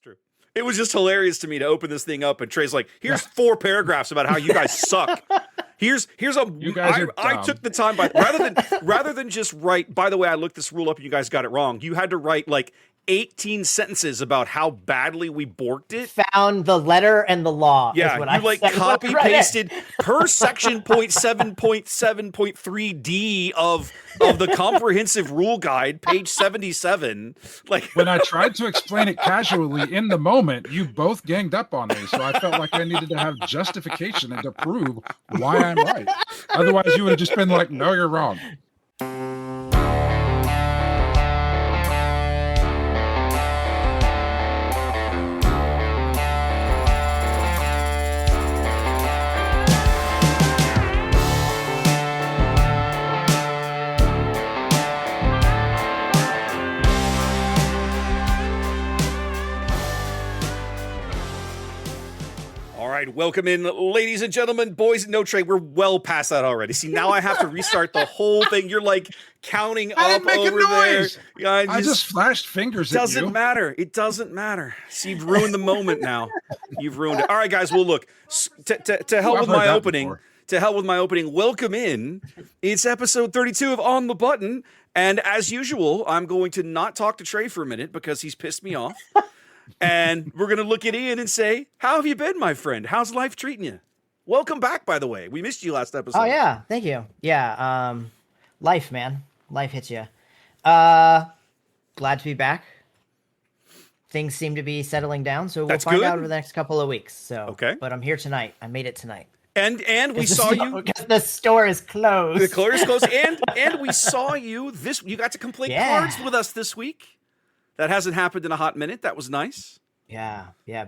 true. It was just hilarious to me to open this thing up and Trey's like, here's 4 paragraphs about how you guys suck. Here's a. You guys are I dumb. took the time rather than just write. By the way, I looked this rule up and you guys got it wrong. You had to write like 18 sentences about how badly we borked it. Found the letter and the law. Yeah, is what you I like said. copy pasted per section 0.7.7.3D of the comprehensive rule guide, page 77. Like When I tried to explain it casually in the moment, you both ganged up on me. So I felt like I needed to have justification and to prove why I'm right. Otherwise, you would have just been like, no, you're wrong. All right, welcome in, ladies and gentlemen, boys. No, Trey, we're well past that already. See, now I have to restart the whole thing. You're like counting I up didn't make a over there. noise. Yeah, I just flashed fingers at you. doesn't matter. It doesn't matter. See, you've ruined the moment now. You've ruined it. All right, guys. Well, look, to hell I've with heard my that opening. before. To hell with my opening. Welcome in. It's episode 32 of On the Button. And as usual, I'm going to not talk to Trey for a minute because he's pissed me off. And we're going to look at Ian and say, how have you been, my friend? How's life treating you? Welcome back, by the way. We missed you last episode. Oh yeah, thank you. Yeah, life, man, life hits you. Glad to be back. Things seem to be settling down, so we'll That's find good. out over the next couple of weeks. So, Okay. But I'm here tonight. I made it tonight. And we saw you. Because the store is closed. The clear is close. And we saw you this. You got to complete cards with us this week. That hasn't happened in a hot minute. That was nice. Yeah,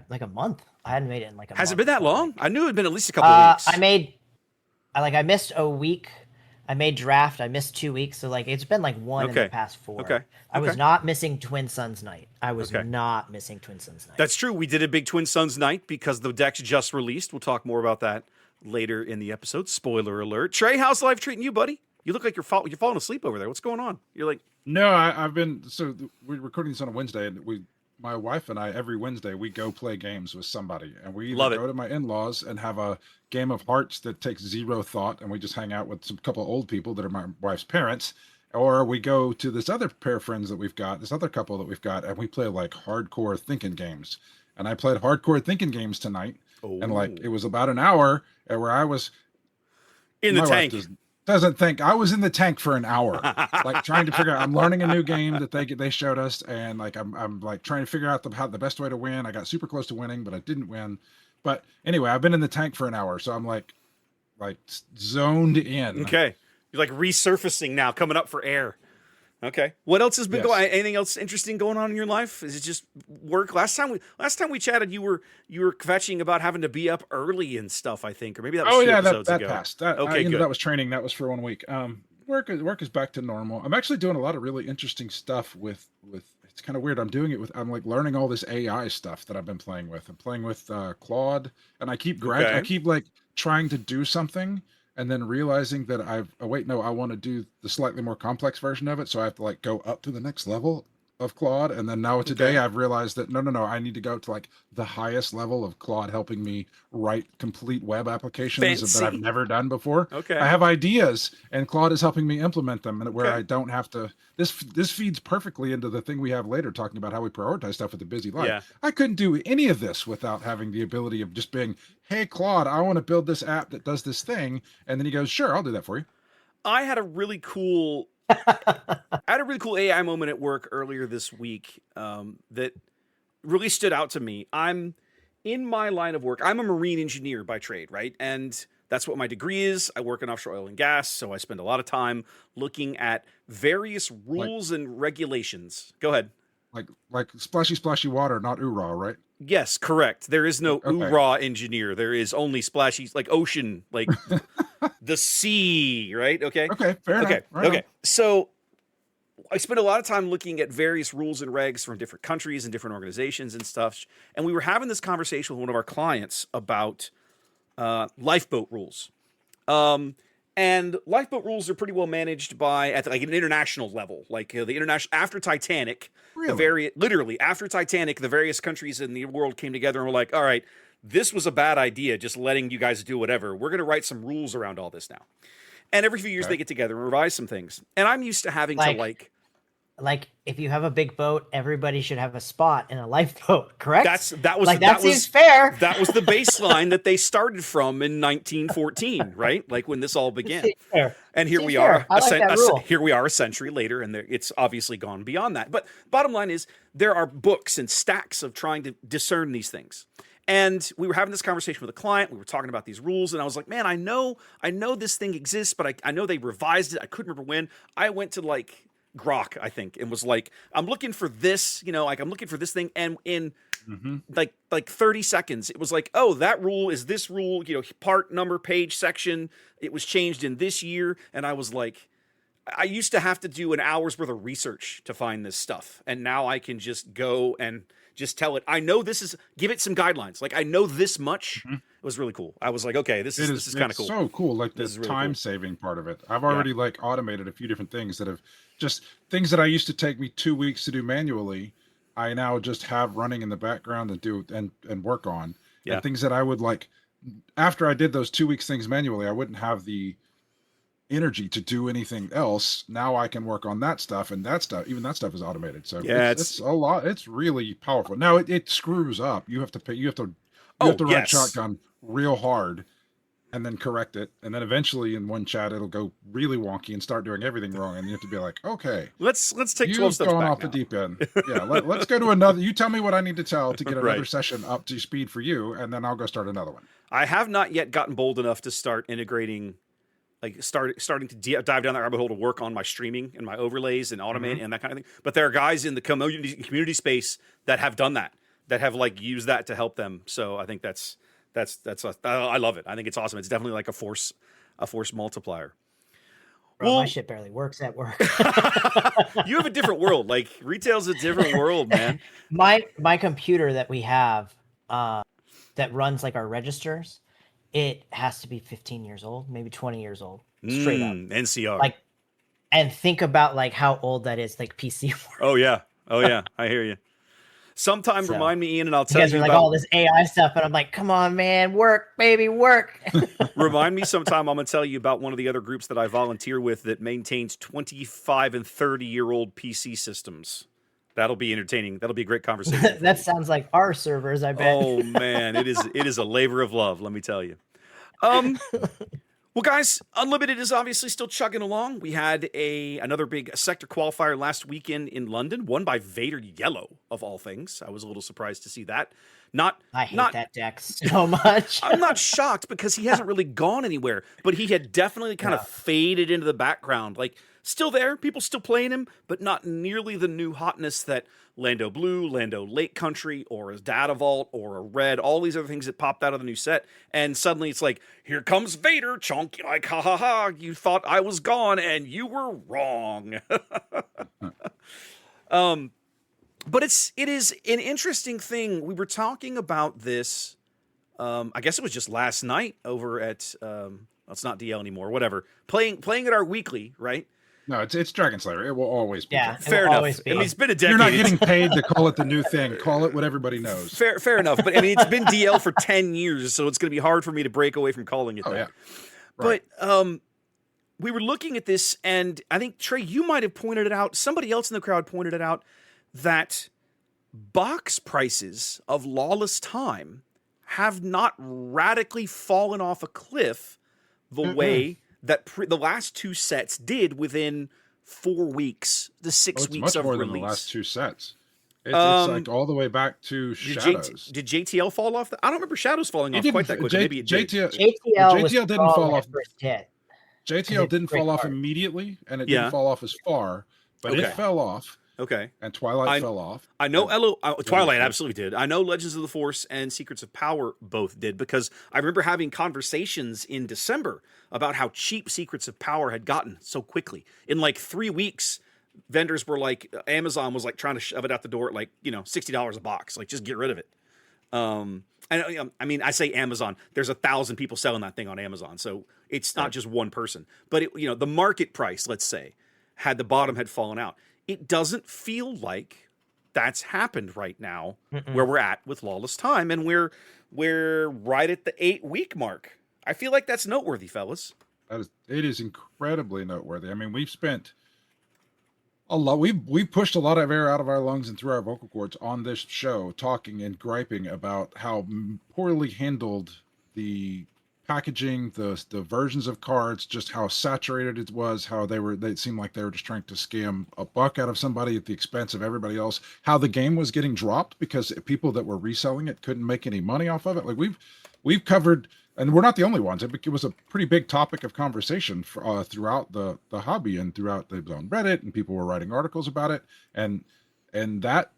like a month. I hadn't made it in like a month. Has it been that long? I knew it had been at least a couple of weeks. I missed a week. I made draft. I missed 2 weeks. So like it's been like one in the past 4. Okay. I was not missing Twin Suns night. Not missing Twin Suns night. That's true. We did a big Twin Suns night because the deck's just released. We'll talk more about that later in the episode. Spoiler alert. Trey, how's life treating you, buddy? You look like you're falling asleep over there. What's going on? You're like... No, I've been, so we're recording this on a Wednesday, and my wife and I, every Wednesday, we go play games with somebody, and we either go to my in-laws and have a game of hearts that takes zero thought, and we just hang out with some couple of old people that are my wife's parents, or we go to this other pair of friends that we've got, this other couple that we've got, and we play like hardcore thinking games. And I played hardcore thinking games tonight, and like it was about an hour where I was in the tank. Doesn't think I was in the tank for an hour, like trying to figure out. I'm learning a new game that they showed us, and like I'm like trying to figure out how the best way to win. I got super close to winning, but I didn't win. But anyway, I've been in the tank for an hour, so I'm like zoned in. Okay, you're like resurfacing now, coming up for air. Okay, what else has been going? Anything else interesting going on in your life? Is it just work? Last time we chatted, you were kvetching about having to be up early and stuff. I think, or maybe that was episodes that ago. passed. Okay, good. That was training. That was for 1 week. Work is back to normal. I'm actually doing a lot of really interesting stuff with. It's kind of weird. I'm doing it with. I'm like learning all this AI stuff that I've been playing with. I'm playing with Claude, and I keep like trying to do something. And then realizing that I want to do the slightly more complex version of it. So I have to like go up to the next level of Claude. And then now today I've realized that no, I need to go to like the highest level of Claude helping me write complete web applications that I've never done before. Okay. I have ideas and Claude is helping me implement them, and where I don't have to, this feeds perfectly into the thing we have later, talking about how we prioritize stuff with a busy life. Yeah. I couldn't do any of this without having the ability of just being, hey, Claude, I want to build this app that does this thing. And then he goes, sure, I'll do that for you. I had a really cool AI moment at work earlier this week that really stood out to me. I'm in my line of work. I'm a marine engineer by trade, right? And that's what my degree is. I work in offshore oil and gas, so I spend a lot of time looking at various rules and regulations. Go ahead. Like splashy water, not ooh-rah, right? Yes, correct. There is no ooh-rah engineer. There is only splashy, like ocean, like the sea, right? Okay. Okay, fair enough. Okay. So I spent a lot of time looking at various rules and regs from different countries and different organizations and stuff. And we were having this conversation with one of our clients about lifeboat rules. And And lifeboat rules are pretty well managed by at like an international level, like the international after Titanic. Really? Literally after Titanic, the various countries in the world came together and were like, "All right, this was a bad idea. Just letting you guys do whatever. We're going to write some rules around all this now." And every few years Okay. they get together and revise some things. And I'm used to having to like if you have a big boat, everybody should have a spot in a lifeboat, correct? that seems fair. That was the baseline that they started from in 1914, right? Like when this all began. Seems fair. And here Seems we fair. are. I like that rule. Here we are a century later, and it's obviously gone beyond that. But bottom line is, there are books and stacks of trying to discern these things. And we were having this conversation with a client. We were talking about these rules, and I was like, "Man, I know this thing exists, but I know they revised it. I couldn't remember when." I went to like Grok, I think, and was like, "I'm looking for this, like I'm looking for this thing," and in like 30 seconds, it was like, "Oh, that rule is this rule, part, number, page, section. It was changed in this year," and I was like, I used to have to do an hour's worth of research to find this stuff, and now I can just go and just tell it. I know give it some guidelines. Like I know this much. It was really cool. I was like, okay, this is kind of cool. So cool. Like the Really time cool. saving part of it. I've already like automated a few different things that have just things that I used to take me 2 weeks to do manually. I now just have running in the background and do and work on. Yeah. And things that I would like after I did those 2 weeks things manually, I wouldn't have the energy to do anything else. Now I can work on that stuff, and that stuff, even that stuff is automated. So it's a lot. It's really powerful. Now it screws up. You have to run shotgun real hard and then correct it. And then eventually in one chat, it'll go really wonky and start doing everything wrong. And you have to be like, okay, let's take 12 steps gone back off now. the deep end. Yeah. Let's go to another. You tell me what I need to tell to get another Right. session up to speed for you. And then I'll go start another one. I have not yet gotten bold enough to start integrating, like starting to dive down that rabbit hole to work on my streaming and my overlays and automating and that kind of thing. But there are guys in the community space that have done that have like used that to help them. So I think I love it. I think it's awesome. It's definitely like a force multiplier. Bro, my shit barely works at work. You have a different world. Like retail's a different world, man. My computer that we have that runs like our registers, it has to be 15 years old, maybe 20 years old, straight up. NCR. Like, and think about like how old that is, like PC work. Oh yeah, I hear you. Sometime remind me, Ian, and I'll tell you. You guys are like all this AI stuff, and I'm like, come on, man, work, baby, work. Remind me sometime. I'm going to tell you about one of the other groups that I volunteer with that maintains 25 and 30-year-old PC systems. That'll be entertaining. That'll be a great conversation. That sounds like our servers, I bet. Oh man, it is a labor of love, let me tell you. Well, guys, Unlimited is obviously still chugging along. We had another big sector qualifier last weekend in London, won by Vader Yellow, of all things. I was a little surprised to see that. I hate that deck so much. I'm not shocked because he hasn't really gone anywhere, but he had definitely kind of faded into the background. Like, still there, people still playing him, but not nearly the new hotness that Lando Blue, Lando Lake Country, or a Data Vault, or a Red, all these other things that popped out of the new set. And suddenly it's like, here comes Vader, chonky, like, ha ha ha, you thought I was gone, and you were wrong. But it is an interesting thing. We were talking about this, I guess it was just last night over at, it's not DL anymore, whatever, playing at our weekly, right? No, it's Dragon Slayer. It will always be. Yeah, fair enough. I mean, it's been a decade. You're not getting paid to call it the new thing. Call it what everybody knows. Fair enough. But I mean, it's been DL for 10 years, so it's going to be hard for me to break away from calling it that. Yeah. Right. But we were looking at this, and I think, Trey, you might have pointed it out. Somebody else in the crowd pointed it out, that box prices of Lawless Time have not radically fallen off a cliff the way that the last two sets did within 4 weeks, the 6 weeks much of more release. than the last two sets. It's like all the way back to Shadows. Did JTL fall off? I don't remember Shadows falling off quite that quickly. Maybe it did. JTL didn't fall off. JTL didn't fall off immediately, and it didn't fall off as far, but it fell off. Okay. And Twilight fell off. I know Twilight absolutely did. I know Legends of the Force and Secrets of Power both did, because I remember having conversations in December about how cheap Secrets of Power had gotten so quickly. In like 3 weeks, vendors were like, Amazon was like trying to shove it out the door at like, $60 a box. Like, just get rid of it. I mean, I say Amazon. There's 1,000 people selling that thing on Amazon, so it's not just one person. But the market price, let's say, had the bottom had fallen out. It doesn't feel like that's happened right now, where we're at with Lawless Time, and we're right at the 8-week mark. I feel like that's noteworthy, fellas. It is incredibly noteworthy. I mean, we've spent a lot. We've pushed a lot of air out of our lungs and through our vocal cords on this show, talking and griping about how poorly handled the packaging, the versions of cards, just how saturated it was, how they seemed like they were just trying to scam a buck out of somebody at the expense of everybody else, how the game was getting dropped because people that were reselling it couldn't make any money off of it. Like we've covered, and we're not the only ones. It was a pretty big topic of conversation throughout the hobby and throughout the on Reddit, and people were writing articles about it. And that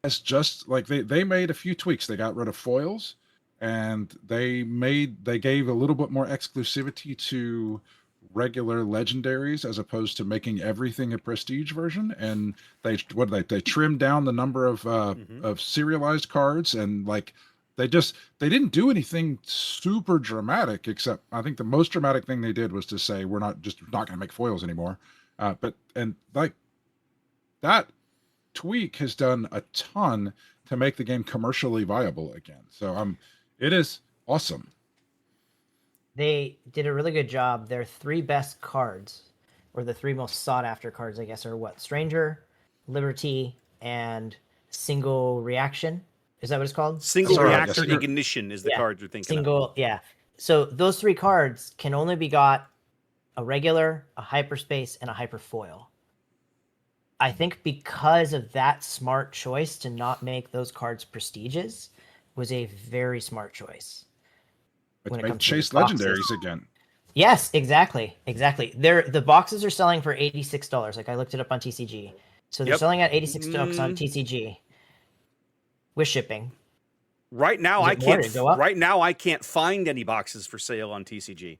has just like they made a few tweaks. They got rid of foils, and they gave a little bit more exclusivity to regular legendaries as opposed to making everything a prestige version. And they trimmed down the number of serialized cards, and like they didn't do anything super dramatic, except I think the most dramatic thing they did was to say we're not going to make foils anymore. But that tweak has done a ton to make the game commercially viable again. So it is awesome. They did a really good job. Their 3 best cards, or the 3 most sought after cards, I guess, are what? Stranger, Liberty, and Single Reaction. Is that what it's called? Single Reactor Ignition is the card you're thinking of. Yeah. So those 3 cards can only be got a regular, a hyperspace, and a hyperfoil. I think because of that smart choice to not make those cards prestiges was a very smart choice. When it comes to chase legendaries again. Yes, exactly. The boxes are selling for $86. Like I looked it up on TCG. So they're selling at $86 on TCG with shipping. Right now I can't I can't find any boxes for sale on TCG.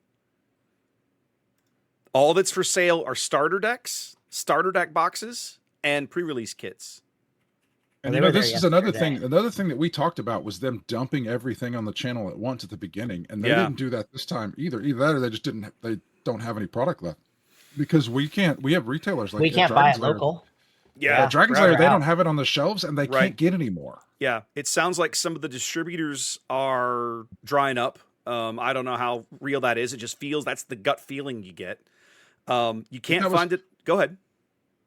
All that's for sale are starter deck boxes, and pre-release kits. And this is another thing that we talked about was them dumping everything on the channel at once at the beginning, and they didn't do that this time either. Either that, or they don't have any product left, because we have retailers like we can't buy it local. Yeah, Dragon's Lair, they don't have it on the shelves, and they can't get any more. Yeah, it sounds like some of the distributors are drying up. I don't know how real that is. It just feels, that's the gut feeling you get. You can't find it. Go ahead.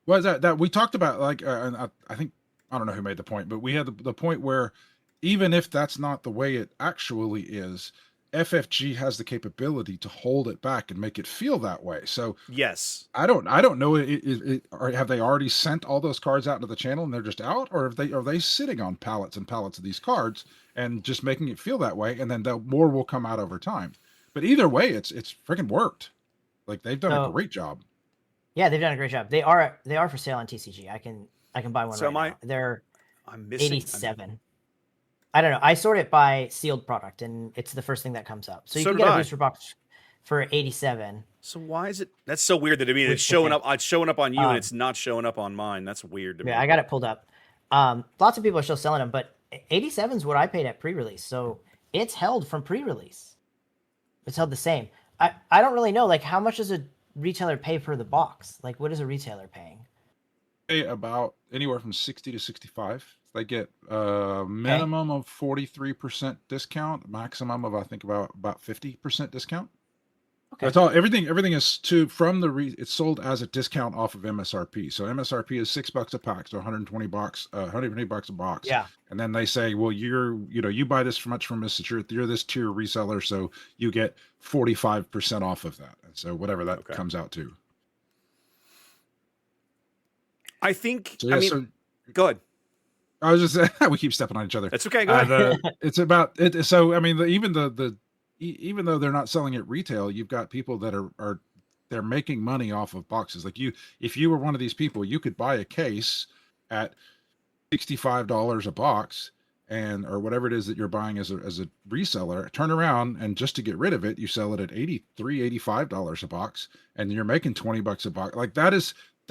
Was that we talked about, like, and I think, I don't know who made the point, but we had the point where even if that's not the way it actually is, FFG has the capability to hold it back and make it feel that way. So yes, I don't know. Have they already sent all those cards out into the channel and they're just out, or are they sitting on pallets and pallets of these cards and just making it feel that way, and then more will come out over time. But either way, it's freaking worked. Like, they've done a great job. Yeah, they've done a great job. They are for sale on TCG. I can buy one now. They're missing 87. I don't know. I sort it by sealed product, and it's the first thing that comes up. So you can get a booster box for 87. So why is it? That's so weird that it's showing up. It's showing up on you, and it's not showing up on mine. That's weird to me. Yeah, I got it pulled up. Lots of people are still selling them, but 87 is what I paid at pre-release. So it's held from pre-release. It's held the same. I don't really know. Like, how much does a retailer pay for the box? Like, what is a retailer paying? Pay about anywhere from 60 to 65. They get a minimum of 43% discount, maximum of I think about 50% discount. Okay. That's all. Everything is it's sold as a discount off of MSRP. So MSRP is $6 a pack, so $120 a box. Yeah. And then they say, well, you buy this much from us, you're this tier reseller, so you get 45% off of that. And so whatever that comes out to. I think. So, go ahead. I was just saying, we keep stepping on each other. That's okay. Go ahead. It's about it. So I mean, even though they're not selling at retail, you've got people that are they're making money off of boxes. Like if you were one of these people, you could buy a case at $65 a box, or whatever it is that you're buying as a reseller. Turn around and just to get rid of it, you sell it at $85 a box, and you're making $20 a box. Like that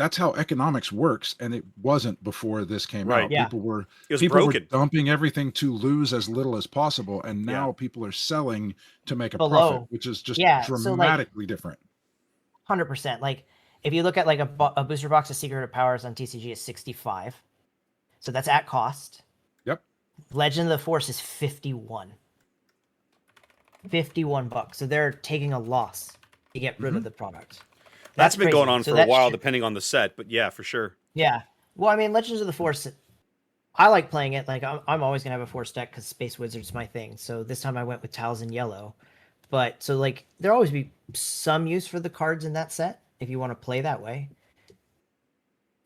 that's how economics works, and it wasn't before this came Right. out. Yeah. People were It was people were broken. dumping everything to lose as little as possible, and Yeah. now people are selling to make a Below. profit, which is just Yeah, so, like, dramatically different. 100%. Like, if you look at like a booster box of Secret of Powers on TCG is 65, so that's at cost. Yep. Legend of the Force is 51. $51. So they're taking a loss to get rid of the product. That's been crazy. going on So for a that while, shit- depending on the set. But yeah, for sure. Yeah. Well, I mean, Legends of the Force, I like playing it. Like, I'm always gonna have a Force deck because Space Wizard's my thing. So this time I went with Tals in yellow. But so, like, there'll always be some use for the cards in that set if you want to play that way.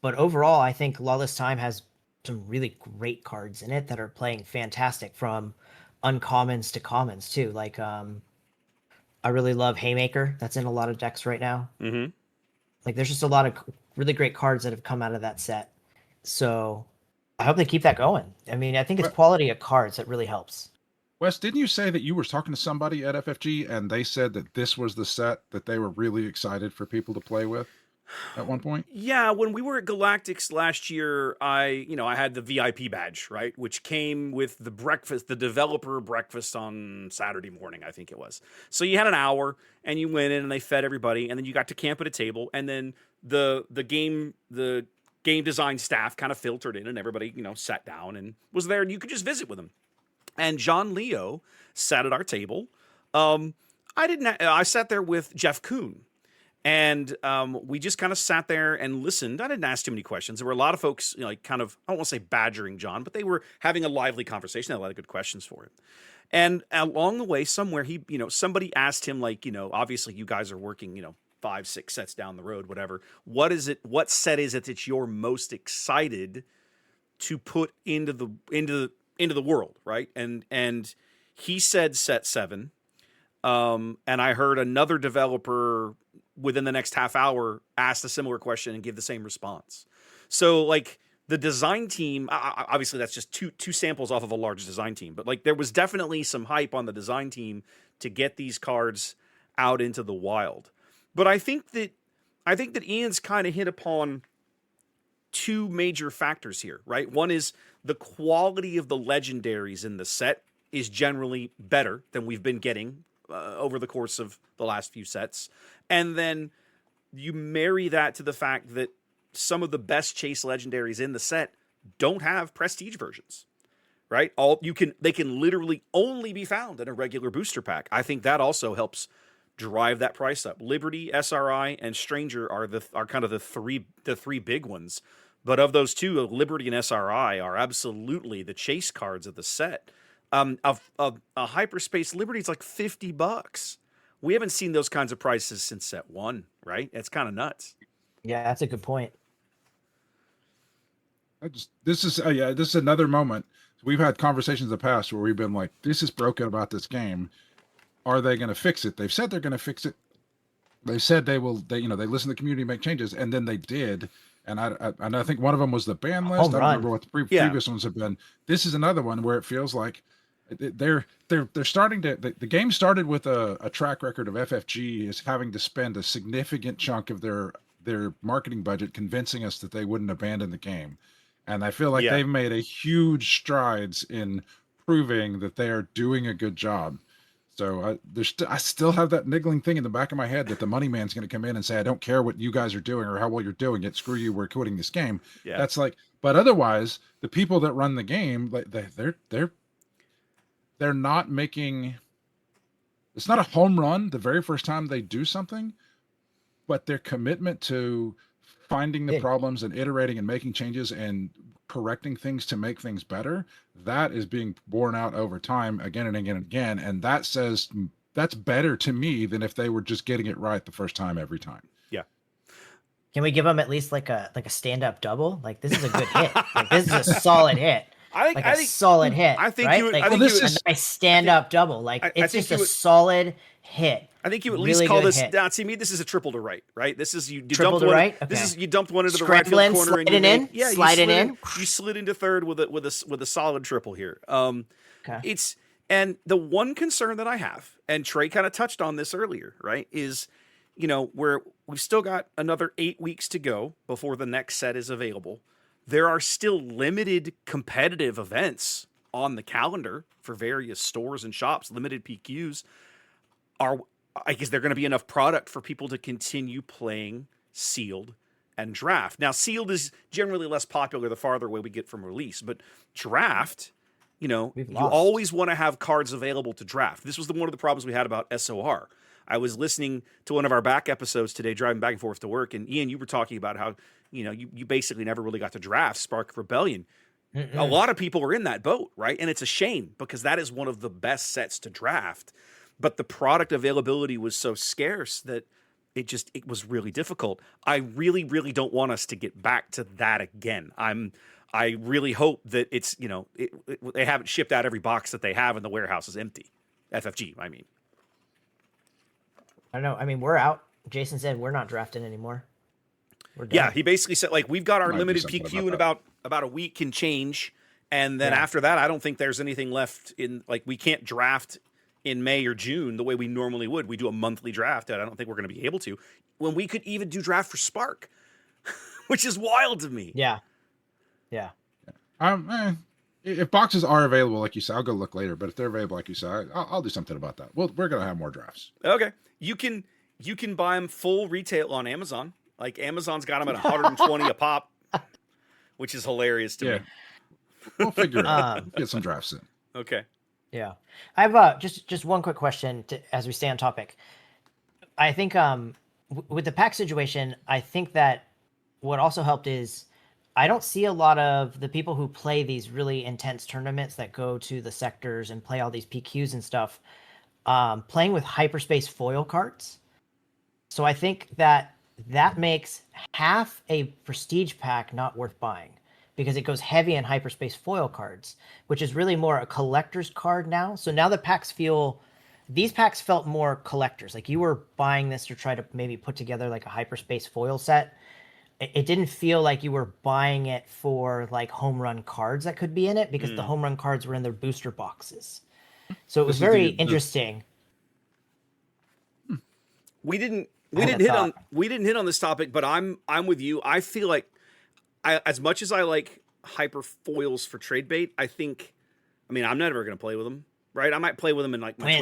But overall, I think Lawless Time has some really great cards in it that are playing fantastic, from uncommons to commons too. Like, I really love Haymaker. That's in a lot of decks right now. Mm-hmm. Like, there's just a lot of really great cards that have come out of that set. So I hope they keep that going. I mean, I think it's quality of cards that really helps. Wes, didn't you say that you were talking to somebody at FFG and they said that this was the set that they were really excited for people to play with at one point? Yeah, when we were at Galactics last year, I had the VIP badge, right, which came with the breakfast, the developer breakfast on Saturday morning, I think it was. So you had an hour, and you went in, and they fed everybody, and then you got to camp at a table, and then the game design staff kind of filtered in, and everybody sat down and was there, and you could just visit with them. And John Leo sat at our table. I sat there with Jeff Kuhn. And we just kind of sat there and listened. I didn't ask too many questions. There were a lot of folks, kind of, I don't want to say badgering John, but they were having a lively conversation. They had a lot of good questions for him. And along the way, somewhere, somebody asked him, like, obviously you guys are working, 5, 6 sets down the road, whatever. What set is it that you're most excited to put into the world, right? And he said set 7. And I heard another developer within the next half hour asked a similar question and give the same response. So, like, the design team, obviously that's just two samples off of a large design team, but, like, there was definitely some hype on the design team to get these cards out into the wild. But I think that Ian's kind of hit upon two major factors here, right? One is the quality of the legendaries in the set is generally better than we've been getting over the course of the last few sets. And then you marry that to the fact that some of the best chase legendaries in the set don't have prestige versions, right? They can literally only be found in a regular booster pack. I think that also helps drive that price up. Liberty, SRI, and Stranger are kind of the three big ones. But of those two, Liberty and SRI are absolutely the chase cards of the set. A hyperspace Liberty is like $50. We haven't seen those kinds of prices since set 1, right? It's kind of nuts. Yeah, that's a good point. This is another moment. We've had conversations in the past where we've been like, this is broken about this game. Are they going to fix it? They've said they're going to fix it. They said they will. They listen to the community, make changes, and then they did. And I think one of them was the ban list. I don't remember what the previous ones have been. This is another one where it feels like they're starting to. The game started with a track record of FFG is having to spend a significant chunk of their marketing budget convincing us that they wouldn't abandon the game, and I feel like they've made a huge strides in proving that they are doing a good job. So I still have that niggling thing in the back of my head that the money man's going to come in and say, I don't care what you guys are doing or how well you're doing it. Screw you. We're quitting this game. Yeah. That's like, but otherwise the people that run the game, like they're not making, it's not a home run the very first time they do something, but their commitment to finding the problems and iterating and making changes and correcting things to make things better, that is being borne out over time again and again and again. And that says that's better to me than if they were just getting it right the first time every time. Yeah. Can we give them at least like a stand-up double? Like, this is a good hit. Like, this is a solid hit. I think solid hit. I think right? you would. Like, I think this you is a nice stand-up double. Like, it's just a solid hit. I think you at least call this. Now, see me. This is a triple to right, right? This is you triple dumped to one. right. Okay. This is you dumped one into the right field corner and you sliding in. You slid into third with a solid triple here. Okay. And the one concern that I have, and Trey kind of touched on this earlier, right, is where we've still got another 8 weeks to go before the next set is available. There are still limited competitive events on the calendar for various stores and shops, limited PQs. Is there going to be enough product for people to continue playing sealed and draft? Now, sealed is generally less popular the farther away we get from release, but draft, you always want to have cards available to draft. This was one of the problems we had about SOR. I was listening to one of our back episodes today, driving back and forth to work, and Ian, you were talking about how you basically never really got to draft Spark of Rebellion. Mm-mm. A lot of people are in that boat, right? And it's a shame because that is one of the best sets to draft. But the product availability was so scarce that it was really difficult. I really, really don't want us to get back to that again. I really hope that it's, they haven't shipped out every box that they have and the warehouse is empty. FFG, I mean. I don't know. I mean, we're out. Jason said we're not drafting anymore. We're done. Yeah, he basically said, we've got our Might be limited something PQ about in about a week can change. And then after that, I don't think there's anything left we can't draft in May or June the way we normally would. We do a monthly draft, and I don't think we're going to be able to. When we could even do draft for Spark, which is wild to me. Yeah. If boxes are available, like you said, I'll go look later. But if they're available, like you said, I'll do something about that. We're gonna have more drafts. Okay, you can buy them full retail on Amazon. Like Amazon's got them at 120 a pop, which is hilarious to me. We'll figure it out. Get some drafts in. Okay. Yeah, I have just one quick question as we stay on topic. I think with the pack situation, I think that what also helped is I don't see a lot of the people who play these really intense tournaments that go to the sectors and play all these PQs and stuff playing with hyperspace foil cards. So I think that makes half a prestige pack not worth buying, because it goes heavy in hyperspace foil cards, which is really more a collector's card now. So now these packs felt more collectors. Like you were buying this to try to maybe put together like a hyperspace foil set. It didn't feel like you were buying it for like home run cards that could be in it, because the home run cards were in their booster boxes. So it was very interesting. We didn't hit on this topic, but I'm with you. I feel like as much as I like hyper foils for trade bait, I'm never going to play with them, right? I might play with them in like my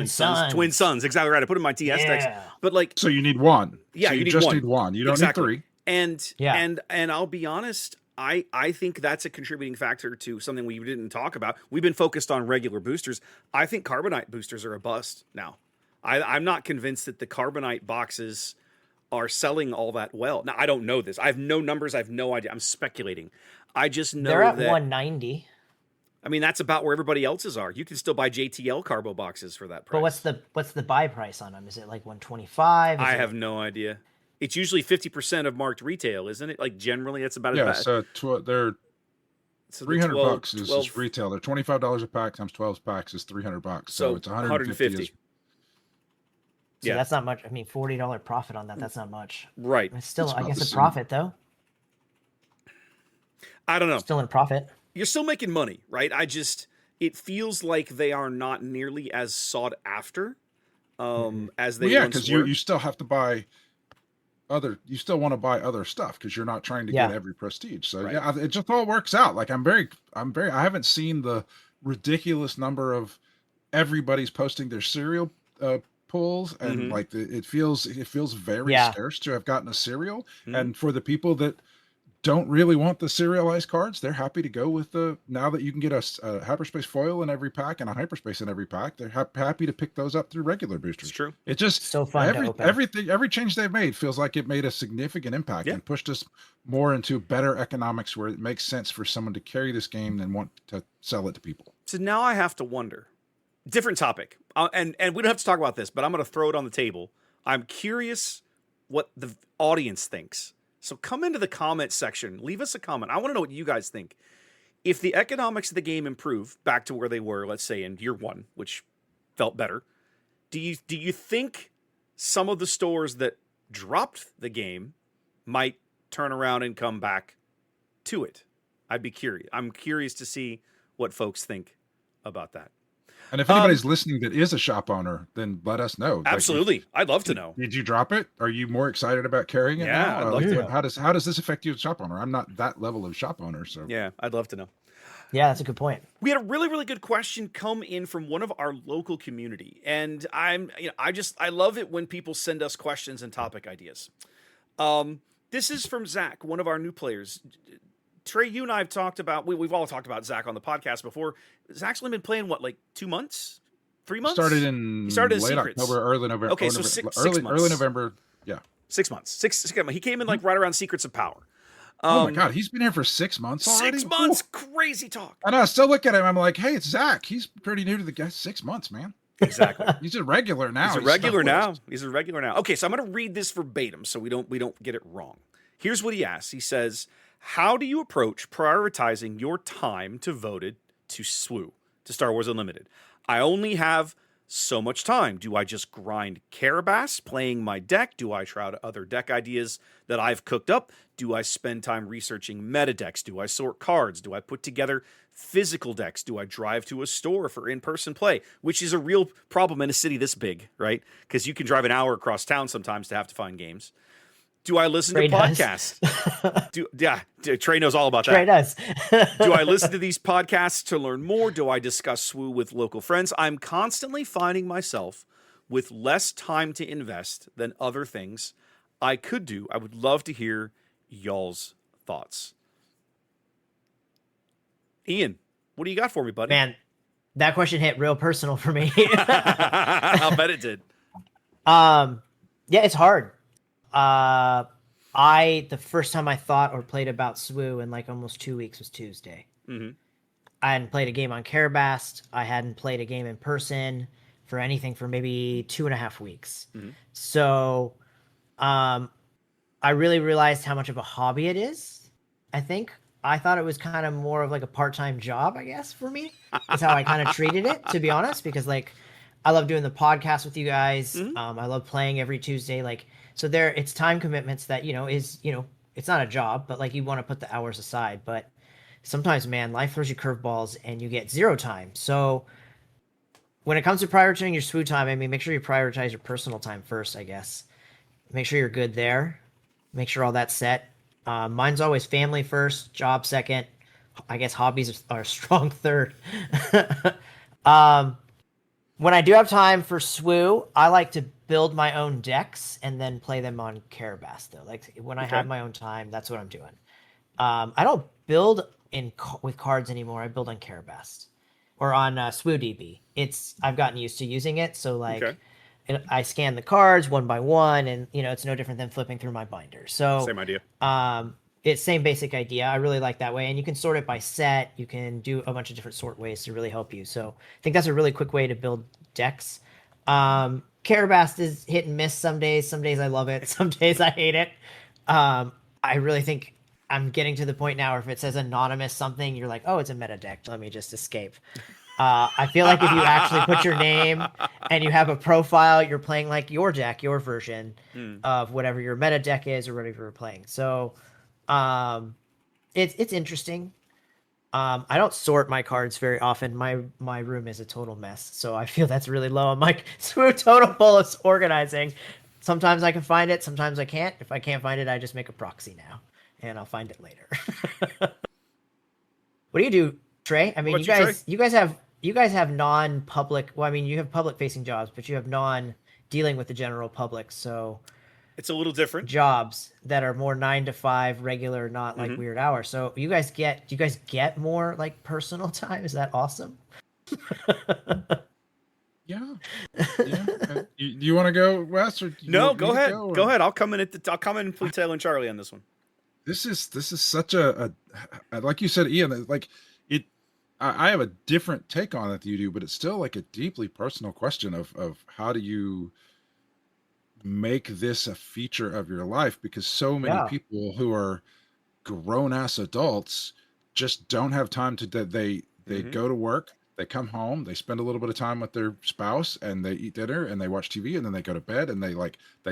Twin Suns. Exactly right. I put in my TS decks, but so you need one. Yeah, so you just need need one. You don't need three. And I'll be honest, I think that's a contributing factor to something we didn't talk about. We've been focused on regular boosters. I think Carbonite boosters are a bust now. I'm not convinced that the Carbonite boxes are selling all that well. Now, I don't know this. I have no numbers. I have no idea. I'm speculating. I just know they're at that 190. I mean, that's about where everybody else's are. You can still buy JTL Carbo boxes for that price. But what's the buy price on them? Is it like 125? I have no idea. It's usually 50% of marked retail, isn't it? Like generally, that's about it. So they're $300 is retail. They're $25 a pack times 12 packs is $300. So it's 150. So that's not much. I mean, $40 profit on that. That's not much. Right. It's still, I guess, a profit though. I don't know. Still in profit. You're still making money, right? It feels like they are not nearly as sought after as they once were. Because you still have to buy you still want to buy other stuff because you're not trying to get every prestige. So it just all works out. Like I haven't seen the ridiculous number of everybody's posting their cereal pulls, and it feels very scarce to have gotten a cereal. And for the people that don't really want the serialized cards, they're happy to go with now that you can get a hyperspace foil in every pack and a hyperspace in every pack, they're happy to pick those up through regular boosters. It's true. It's just so fun to open. Every change they've made feels like it made a significant impact and pushed us more into better economics where it makes sense for someone to carry this game and want to sell it to people. So now I have to wonder, different topic, and we don't have to talk about this, but I'm going to throw it on the table. I'm curious what the audience thinks. So come into the comment section, leave us a comment. I want to know what you guys think. If the economics of the game improve back to where they were, let's say in year one, which felt better, do you think some of the stores that dropped the game might turn around and come back to it? I'd be curious. I'm curious to see what folks think about that. And if anybody's listening that is a shop owner, then let us know. Absolutely. I'd love to know. Did you drop it? Are you more excited about carrying it Yeah, now? I'd love to know. How does this affect you as a shop owner? I'm not that level of shop owner, so Yeah, I'd love to know. Yeah, that's a good point. We had a really, really good question come in from one of our local community, and I love it when people send us questions and topic ideas. This is from Zach, one of our new players. Trey, you and I have talked about, we've all talked about Zach on the podcast before. Zach's only been playing, what, like 2 months? 3 months? He started in late late October, early November. Okay, so six early months. November. Yeah. 6 months. He came in like right around Secrets of Power. Oh my God, he's been here for 6 months already? 6 months? Crazy talk. I know, I still look at him, I'm like, hey, it's Zach. He's pretty new to the game. 6 months, man. Exactly. He's a regular now. He's a regular now. Okay, so I'm going to read this verbatim so we don't get it wrong. Here's what he asks. He says, how do you approach prioritizing your time devoted to SWU, to Star Wars Unlimited? I only have so much time. Do I just grind Carabas playing my deck? Do I try out other deck ideas that I've cooked up? Do I spend time researching meta decks? Do I sort cards? Do I put together physical decks? Do I drive to a store for in-person play? Which is a real problem in a city this big, right? Because you can drive an hour across town sometimes to have to find games. Do I listen to podcasts? Trey knows all about that. Trey does. Do I listen to these podcasts to learn more? Do I discuss SWU with local friends? I'm constantly finding myself with less time to invest than other things I could do. I would love to hear y'all's thoughts. Ian, what do you got for me, buddy? Man, that question hit real personal for me. I'll bet it did. Yeah, it's hard. The first time I thought or played about SWU in like almost 2 weeks was Tuesday. Mm-hmm. I hadn't played a game on Carabast. I hadn't played a game in person for anything for maybe 2.5 weeks. Mm-hmm. So, I really realized how much of a hobby it is. I think I thought it was kind of more of like a part-time job, I guess, for me. That's how I kind of treated it, to be honest, because like I love doing the podcast with you guys. Mm-hmm. I love playing every Tuesday. Like, so it's time commitments that, it's not a job, but like you want to put the hours aside. But sometimes, man, life throws you curveballs and you get zero time. So when it comes to prioritizing your SWU time, I mean, make sure you prioritize your personal time first, I guess. Make sure you're good there. Make sure all that's set. Mine's always family first, job second. I guess hobbies are a strong third. When I do have time for SWU, I like to build my own decks and then play them on Carabas, though. Like when I have my own time, that's what I'm doing. I don't build with cards anymore. I build on Carabas or on SWU DB. I've gotten used to using it, so like I scan the cards one by one, and it's no different than flipping through my binder. So same idea. It's same basic idea. I really like that way. And you can sort it by set. You can do a bunch of different sort ways to really help you. So I think that's a really quick way to build decks. Carabast is hit and miss some days. Some days I love it. Some days I hate it. I really think I'm getting to the point now where if it says anonymous something, you're like, oh, it's a meta deck. Let me just escape. I feel like if you actually put your name and you have a profile, you're playing like your deck, your version of whatever your meta deck is or whatever you're playing. So it's interesting. I don't sort my cards very often. My room is a total mess, so I feel that's really low on my SWU totem pole of organizing. Sometimes I can find it, sometimes I can't. If I can't find it, I just make a proxy now, and I'll find it later. What do you do, Trey? I mean, you guys have non-public. Well, I mean, you have public-facing jobs, but you have non-dealing with the general public, so. It's a little different. Jobs that are more 9 to 5 regular, not like weird hours. So do you guys get more like personal time? Is that awesome? Yeah. You want to go, Wes? Or no, go ahead. Go ahead. I'll come in and play Taylor and Charlie on this one. This is such a like you said, Ian, like it. I have a different take on it than you do, but it's still like a deeply personal question of how do you make this a feature of your life, because so many people who are grown-ass adults just don't have time to they go to work, they come home, they spend a little bit of time with their spouse, and they eat dinner and they watch TV, and then they go to bed, and they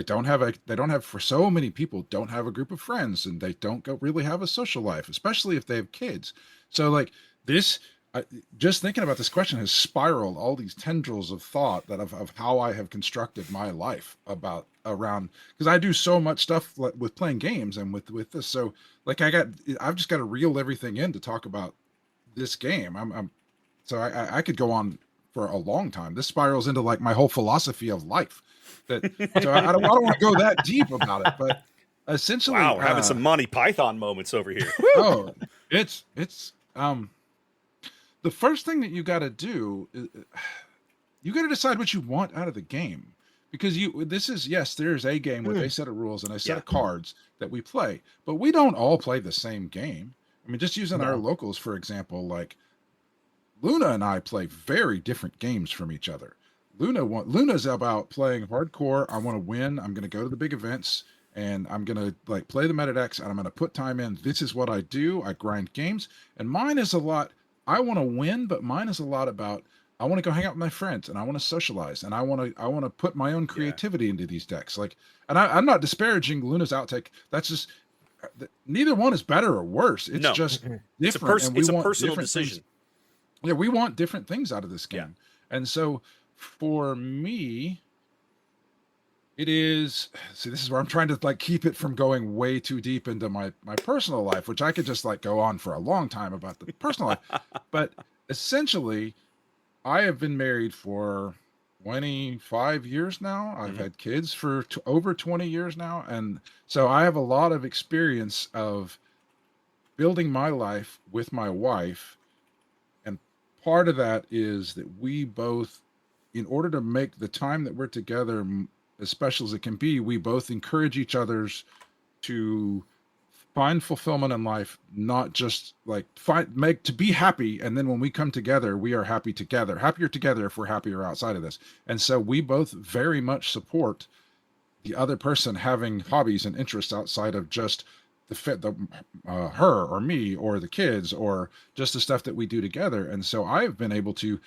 don't have for so many people don't have a group of friends, and they don't really have a social life, especially if they have kids. So like this, just thinking about this question has spiraled all these tendrils of thought that of how I have constructed my life around, because I do so much stuff with playing games and with this. So like I've just got to reel everything in to talk about this game. So I could go on for a long time. This spirals into like my whole philosophy of life. So I don't want to go that deep about it, but essentially, Wow, we're having some Monty Python moments over here. oh, it's the first thing that you got to do is you got to decide what you want out of the game, because there's a game with a set of rules and a set of cards that we play, but we don't all play the same game. I mean, just using our locals for example, like Luna and I play very different games from each other. Luna's about playing hardcore. I want to win. I'm going to go to the big events and I'm going to like play the meta decks and I'm going to put time in. This is what I do. I grind games. And mine is a lot. I want to win, but mine is a lot about I want to go hang out with my friends and I want to socialize and I want to put my own creativity into these decks. Like, and I'm not disparaging Luna's outtake. That's just neither one is better or worse. It's just different. It's a personal decision. Things. Yeah, we want different things out of this game. Yeah. And so for me, it is, this is where I'm trying to like keep it from going way too deep into my personal life, which I could just like go on for a long time about the personal life. But essentially, I have been married for 25 years now. I've had kids for over 20 years now. And so I have a lot of experience of building my life with my wife. And part of that is that we both, in order to make the time that we're together as special as it can be, we both encourage each other's to find fulfillment in life, not just like to be happy. And then when we come together, we are happier together if we're happier outside of this. And so we both very much support the other person having hobbies and interests outside of just her or me or the kids or just the stuff that we do together. And so I've been able to,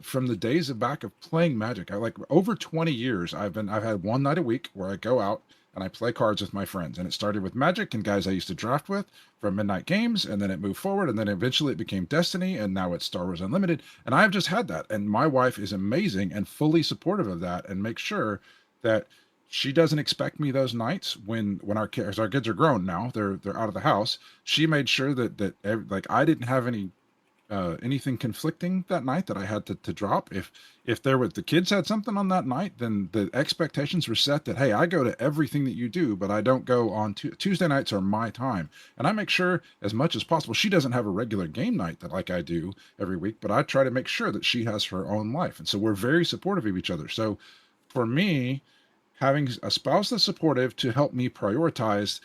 from the days back of playing Magic, I like over 20 years, I've had one night a week where I go out and I play cards with my friends. And it started with Magic and guys I used to draft with from Midnight Games. And then it moved forward. And then eventually it became Destiny. And now it's Star Wars Unlimited. And I've just had that. And my wife is amazing and fully supportive of that and makes sure that she doesn't expect me those nights when our kids are grown now, they're out of the house. She made sure that like I didn't have anything conflicting that night that I had to drop. If the kids had something on that night, then the expectations were set that, hey, I go to everything that you do, but I don't go on Tuesday nights are my time. And I make sure as much as possible, she doesn't have a regular game night that like I do every week, but I try to make sure that she has her own life. And so we're very supportive of each other. So for me, having a spouse that's supportive to help me prioritize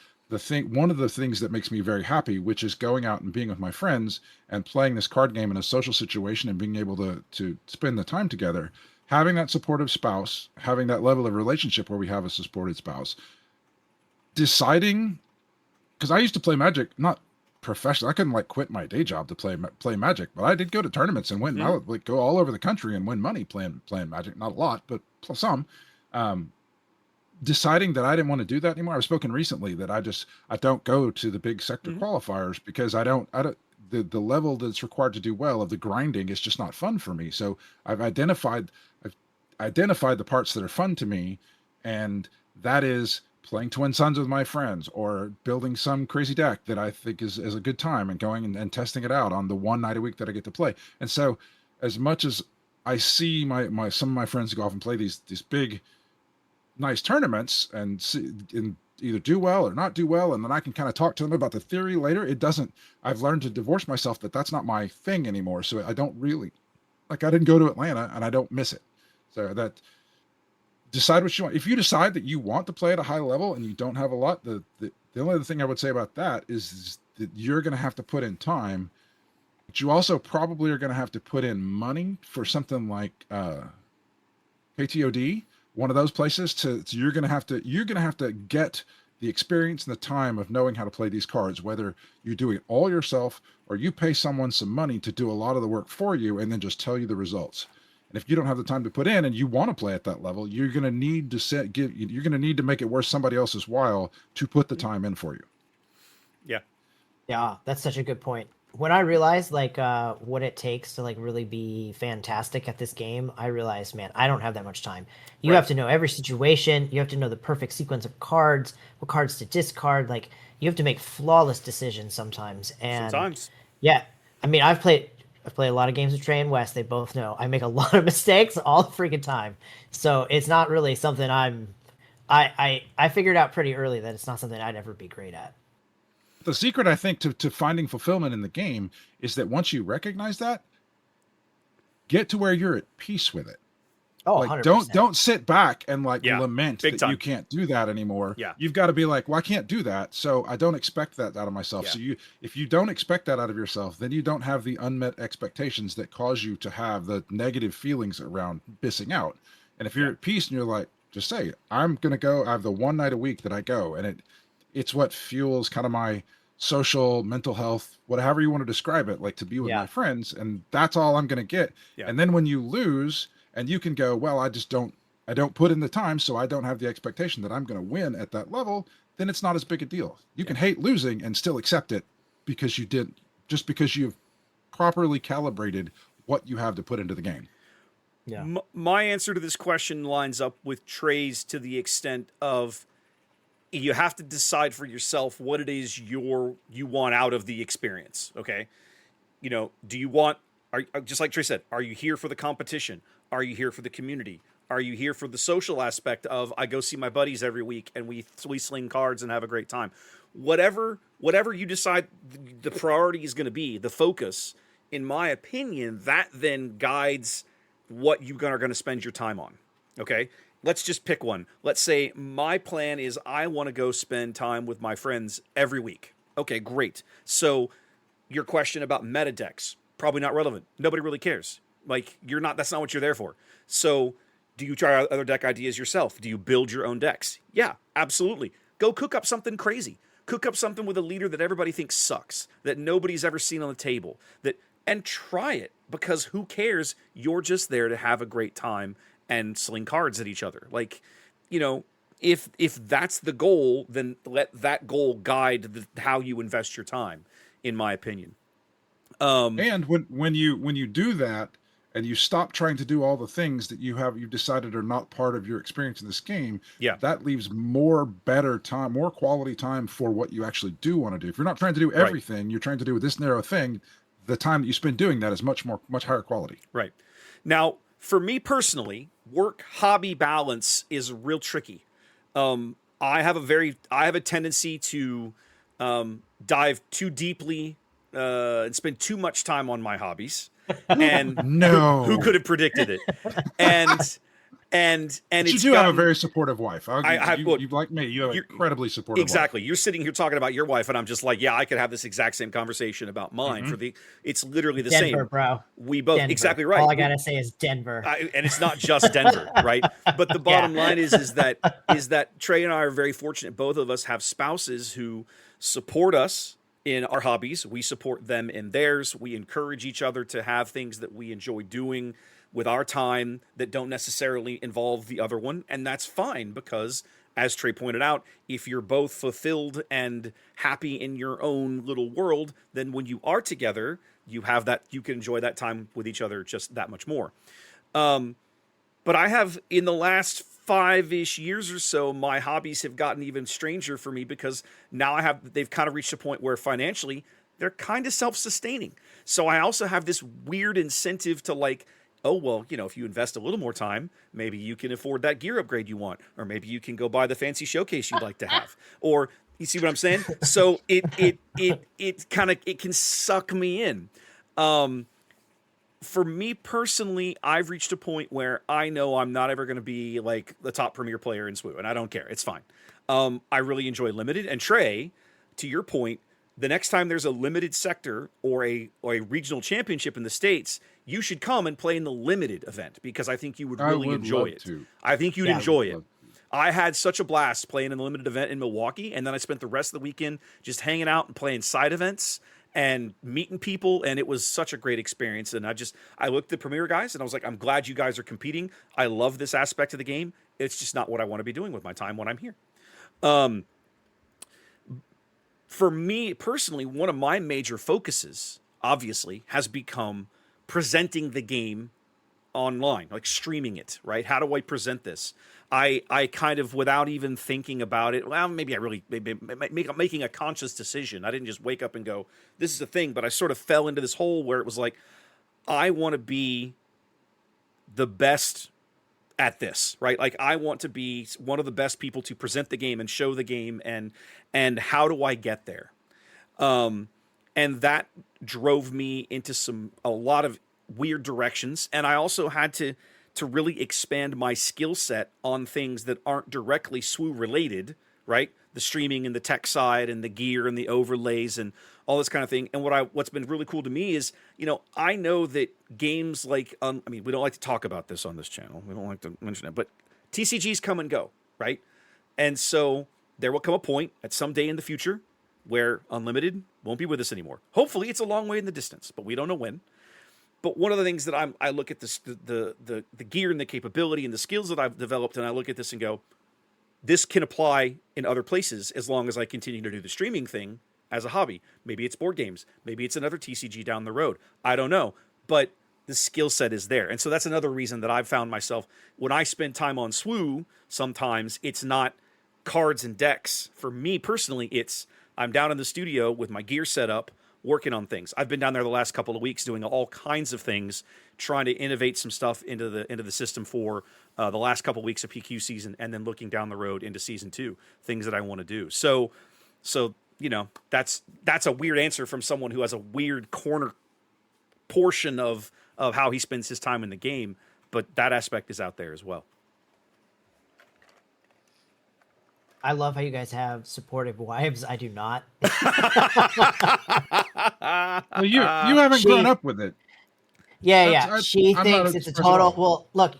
one of the things that makes me very happy, which is going out and being with my friends and playing this card game in a social situation and being able to spend the time together, having that supportive spouse, having that level of relationship where we have a supported spouse, deciding, because I used to play Magic, not professionally. I couldn't like quit my day job to play Magic, but I did go to tournaments and win. I would like go all over the country and win money playing Magic. Not a lot, but some. Deciding that I didn't want to do that anymore. I've spoken recently that I don't go to the big sector qualifiers because the level that's required to do well of the grinding is just not fun for me. So I've identified the parts that are fun to me, and that is playing Twin Suns with my friends or building some crazy deck that I think is a good time and going and testing it out on the one night a week that I get to play. And so as much as I see some of my friends go off and play these big nice tournaments and either do well or not do well, and then I can kind of talk to them about the theory later. I've learned to divorce myself that's not my thing anymore. So I don't really, like, I didn't go to Atlanta and I don't miss it. So that, decide what you want. If you decide that you want to play at a high level and you don't have a lot, the only other thing I would say about that is that you're going to have to put in time, but you also probably are going to have to put in money for something like KTOD, one of those places. You're going to have to get the experience and the time of knowing how to play these cards, whether you do it all yourself or you pay someone some money to do a lot of the work for you and then just tell you the results. And if you don't have the time to put in and you want to play at that level, you're going to need to make it worth somebody else's while to put the time in for you. Yeah. Yeah, that's such a good point. when I realized like what it takes to like really be fantastic at this game, I realized, man, I don't have that much time. You have to know every situation. You have to know the perfect sequence of cards, what cards to discard. Like you have to make flawless decisions sometimes. And Sometimes. yeah, I mean, I've played a lot of games with Trey and Wes. They both know I make a lot of mistakes all the freaking time. So it's not really something I figured out pretty early that it's not something I'd ever be great at. The secret, I think, to finding fulfillment in the game is that once you recognize that, get to where you're at peace with it. Oh, like 100%. don't sit back and like lament big that time. you can't do that anymore. Yeah. You've got to be like, well, I can't do that, so I don't expect that out of myself. Yeah. So if you don't expect that out of yourself, then you don't have the unmet expectations that cause you to have the negative feelings around missing out. And if you're at peace and you're like, just say, I'm gonna go. I have the one night a week that I go, and it's what fuels kind of my social, mental health, whatever you want to describe it, like to be with my friends, and that's all I'm gonna get. Yeah. And then when you lose, and you can go, well, I don't put in the time, so I don't have the expectation that I'm going to win at that level, then it's not as big a deal. You can hate losing and still accept it because because you've properly calibrated what you have to put into the game. Yeah. My answer to this question lines up with Trey's to the extent of you have to decide for yourself what it is you want out of the experience. Okay. You know, do you want, just like Trey said, are you here for the competition? Are you here for the community? Are you here for the social aspect of I go see my buddies every week and we sling cards and have a great time? Whatever you decide the priority is going to be, the focus, in my opinion, that then guides what you are going to spend your time on. Okay? Let's just pick one. Let's say my plan is I want to go spend time with my friends every week. Okay, great. So your question about meta decks, probably not relevant. Nobody really cares. Like, that's not what you're there for. So do you try other deck ideas yourself? Do you build your own decks? Yeah, absolutely. Go cook up something crazy. Cook up something with a leader that everybody thinks sucks, that nobody's ever seen on the table, and try it, because who cares? You're just there to have a great time and sling cards at each other. Like, you know, if that's the goal, then let that goal guide how you invest your time, in my opinion. And when you do that, and you stop trying to do all the things that you've decided are not part of your experience in this game, that leaves more better time, more quality time for what you actually do want to do. If you're not trying to do everything, you're trying to do this narrow thing, the time that you spend doing that is much higher quality. Right. Now, for me personally, work-hobby balance is real tricky. I have a tendency to dive too deeply and spend too much time on my hobbies. And no, who could have predicted it? And you do have a very supportive wife. You like me. You have incredibly supportive. Exactly. Wife. You're sitting here talking about your wife, and I'm just like, yeah, I could have this exact same conversation about mine. It's literally the Denver, same, bro. We both Denver. Exactly right. All I gotta say is Denver, and it's not just Denver, right? But the bottom line is that Trey and I are very fortunate. Both of us have spouses who support us in our hobbies. We support them in theirs. We encourage each other to have things that we enjoy doing with our time that don't necessarily involve the other one. And that's fine, because as Trey pointed out, if you're both fulfilled and happy in your own little world, then when you are together, you can enjoy that time with each other just that much more. But I have, in the last 5-ish years or so, my hobbies have gotten even stranger for me, because now they've kind of reached a point where financially they're kind of self-sustaining. So I also have this weird incentive to like, oh, well, you know, if you invest a little more time, maybe you can afford that gear upgrade you want, or maybe you can go buy the fancy showcase you'd like to have, or you see what I'm saying? So it can suck me in. For me personally, I've reached a point where I know I'm not ever going to be like the top premier player in SWU, and I don't care. It's fine. I really enjoy limited. And Trey, to your point, the next time there's a limited sector or a regional championship in the States, you should come and play in the limited event, because I think you would really enjoy it. I think you'd enjoy it. I had such a blast playing in the limited event in Milwaukee, and then I spent the rest of the weekend just hanging out and playing side events and meeting people, and it was such a great experience. And I looked at the Premier guys, and I was like, I'm glad you guys are competing. I love this aspect of the game. It's just not what I want to be doing with my time when I'm here. For me personally, one of my major focuses obviously, has become presenting the game online, like streaming it, right? How do I present this? I kind of, without even thinking about it, well, maybe I really, maybe making a conscious decision. I didn't just wake up and go, this is a thing, but I sort of fell into this hole where it was like, I want to be the best at this, right? Like I want to be one of the best people to present the game and show the game, and how do I get there? And that drove me into a lot of weird directions, and I also had to really expand my skill set on things that aren't directly SWU related, right? The streaming and the tech side and the gear and the overlays and all this kind of thing. And what's been really cool to me is, I know that games like, I mean, we don't like to talk about this on this channel. We don't like to mention it, but TCGs come and go, right? And so there will come a point at some day in the future where Unlimited won't be with us anymore. Hopefully it's a long way in the distance, but we don't know when. But one of the things that I look at this, the gear and the capability and the skills that I've developed, and I look at this and go, this can apply in other places as long as I continue to do the streaming thing as a hobby. Maybe it's board games. Maybe it's another TCG down the road. I don't know. But the skill set is there. And so that's another reason that I've found myself, when I spend time on SWU, sometimes it's not cards and decks. For me personally, I'm down in the studio with my gear set up, working on things. I've been down there the last couple of weeks doing all kinds of things, trying to innovate some stuff into the system for the last couple of weeks of PQ season, and then looking down the road into season 2, things that I want to do. So that's a weird answer from someone who has a weird corner portion of how he spends his time in the game, but that aspect is out there as well. I love how you guys have supportive wives. I do not. Well, you haven't grown up with it. Yeah. She I'm thinks it's a total. Well, look,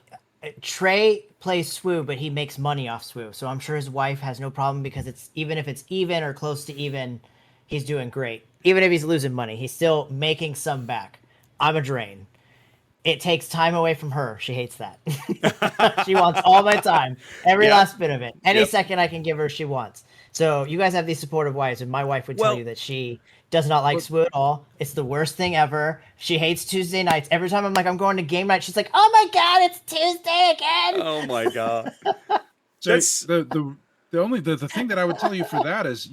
Trey plays SWU, but he makes money off SWU, so I'm sure his wife has no problem, because even if it's even or close to even, he's doing great. Even if he's losing money, he's still making some back. I'm a drain. It takes time away from her. She hates that. She wants all my time, every last bit of it. Any second I can give her, she wants. So you guys have these supportive wives, and my wife would tell you that she does not like SWU at all. It's the worst thing ever. She hates Tuesday nights. Every time I'm like, I'm going to game night, she's like, oh my God, it's Tuesday again. Oh my God. So the thing that I would tell you for that is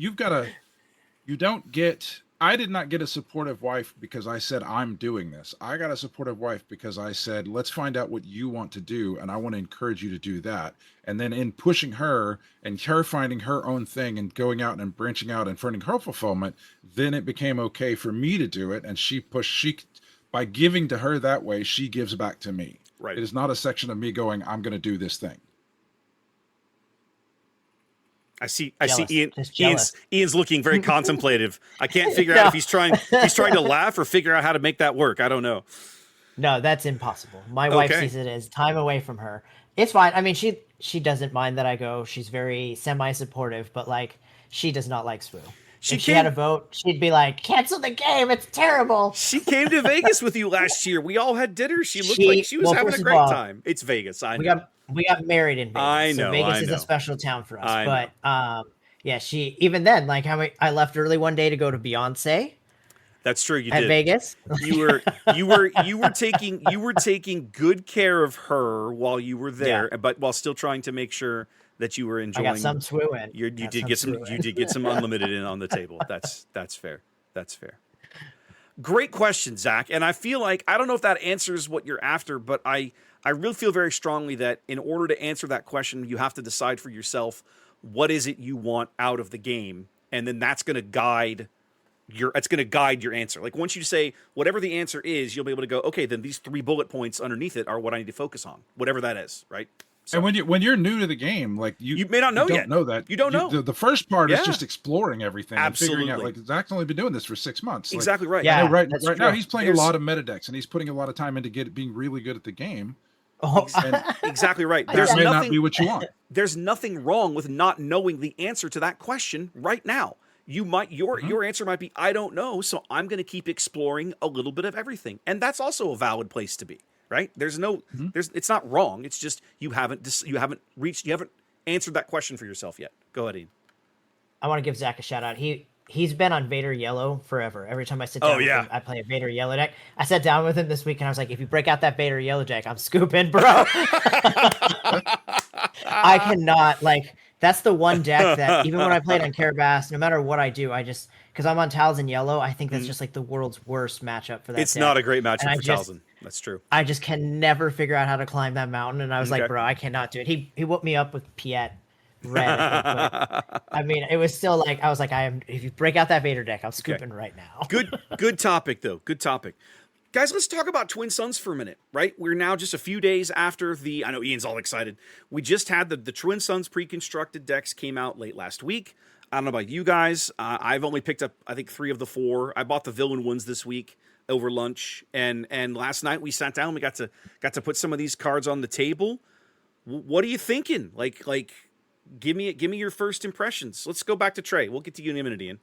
I did not get a supportive wife because I said I'm doing this. I got a supportive wife because I said, let's find out what you want to do, and I want to encourage you to do that. And then in pushing her and her finding her own thing and going out and branching out and finding her fulfillment, then it became okay for me to do it. And by giving to her that way, she gives back to me. Right. It is not a section of me going, I'm going to do this thing. I see Ian. Ian's looking very contemplative. I can't figure out if he's trying to laugh or figure out how to make that work. I don't know. No, that's impossible. My wife sees it as time away from her. It's fine. I mean, she doesn't mind that I go. She's very semi-supportive, but like, she does not like SWU. If she had a vote, she'd be like, cancel the game. It's terrible. She came to Vegas with you last year. We all had dinner. She looked like she was having a great time. It's Vegas. I know. We got married in Vegas. I know. So Vegas is a special town for us. She, even then, like, I left early one day to go to Beyonce. That's true. You at did. Vegas. You were taking good care of her while you were there, but while still trying to make sure that you were enjoying. I got some SWU in. You did get some Unlimited in on the table. That's fair. That's fair. Great question, Zach. And I feel like, I don't know if that answers what you're after, but I really feel very strongly that in order to answer that question, you have to decide for yourself, what is it you want out of the game? And then that's going to guide your answer. Like, once you say whatever the answer is, you'll be able to go, okay, then these 3 bullet points underneath it are what I need to focus on, whatever that is. Right. So, and when you're new to the game, like you may not know yet. Know that. You don't know. The first part is just exploring everything. Absolutely. And figuring out, like, Zach's only been doing this for 6 months. Exactly right. Yeah, right now he's playing a lot of meta decks, and he's putting a lot of time into being really good at the game. Oh. Exactly right. That may not be what you want. There's nothing wrong with not knowing the answer to that question right now. Your answer might be, I don't know, so I'm going to keep exploring a little bit of everything. And that's also a valid place to be, right? It's not wrong. It's just you haven't answered that question for yourself yet. Go ahead, Ian. I want to give Zach a shout out. he's been on Vader Yellow forever. Every time I sit Oh, down with yeah. him, I play a Vader Yellow deck. I sat down with him this week and I was like, if you break out that Vader Yellow deck, I'm scooping, bro. I cannot, like, that's the one deck that even when I played on Carabas, no matter what I do, I just, because I'm on Talzin Yellow, I think that's just like the world's worst matchup for that It's deck. not a great And matchup for Talzin. That's true. I just can never figure out how to climb that mountain. And I was Okay. like, bro, I cannot do it. He whooped me up with Piet red, I think. But I mean, it was still like, I was like, if you break out that Vader deck, I'm scooping right now. Good topic, though. Good topic. Guys, let's talk about Twin Suns for a minute, right? We're now just a few days after I know Ian's all excited. We just had the Twin Suns pre-constructed decks came out late last week. I don't know about you guys. I've only picked up, I think, 3 of the 4. I bought the villain ones this week over lunch. And last night we sat down, we got to put some of these cards on the table. What are you thinking? Like, give me your first impressions. Let's go back to Trey. We'll get to you in a minute, Ian.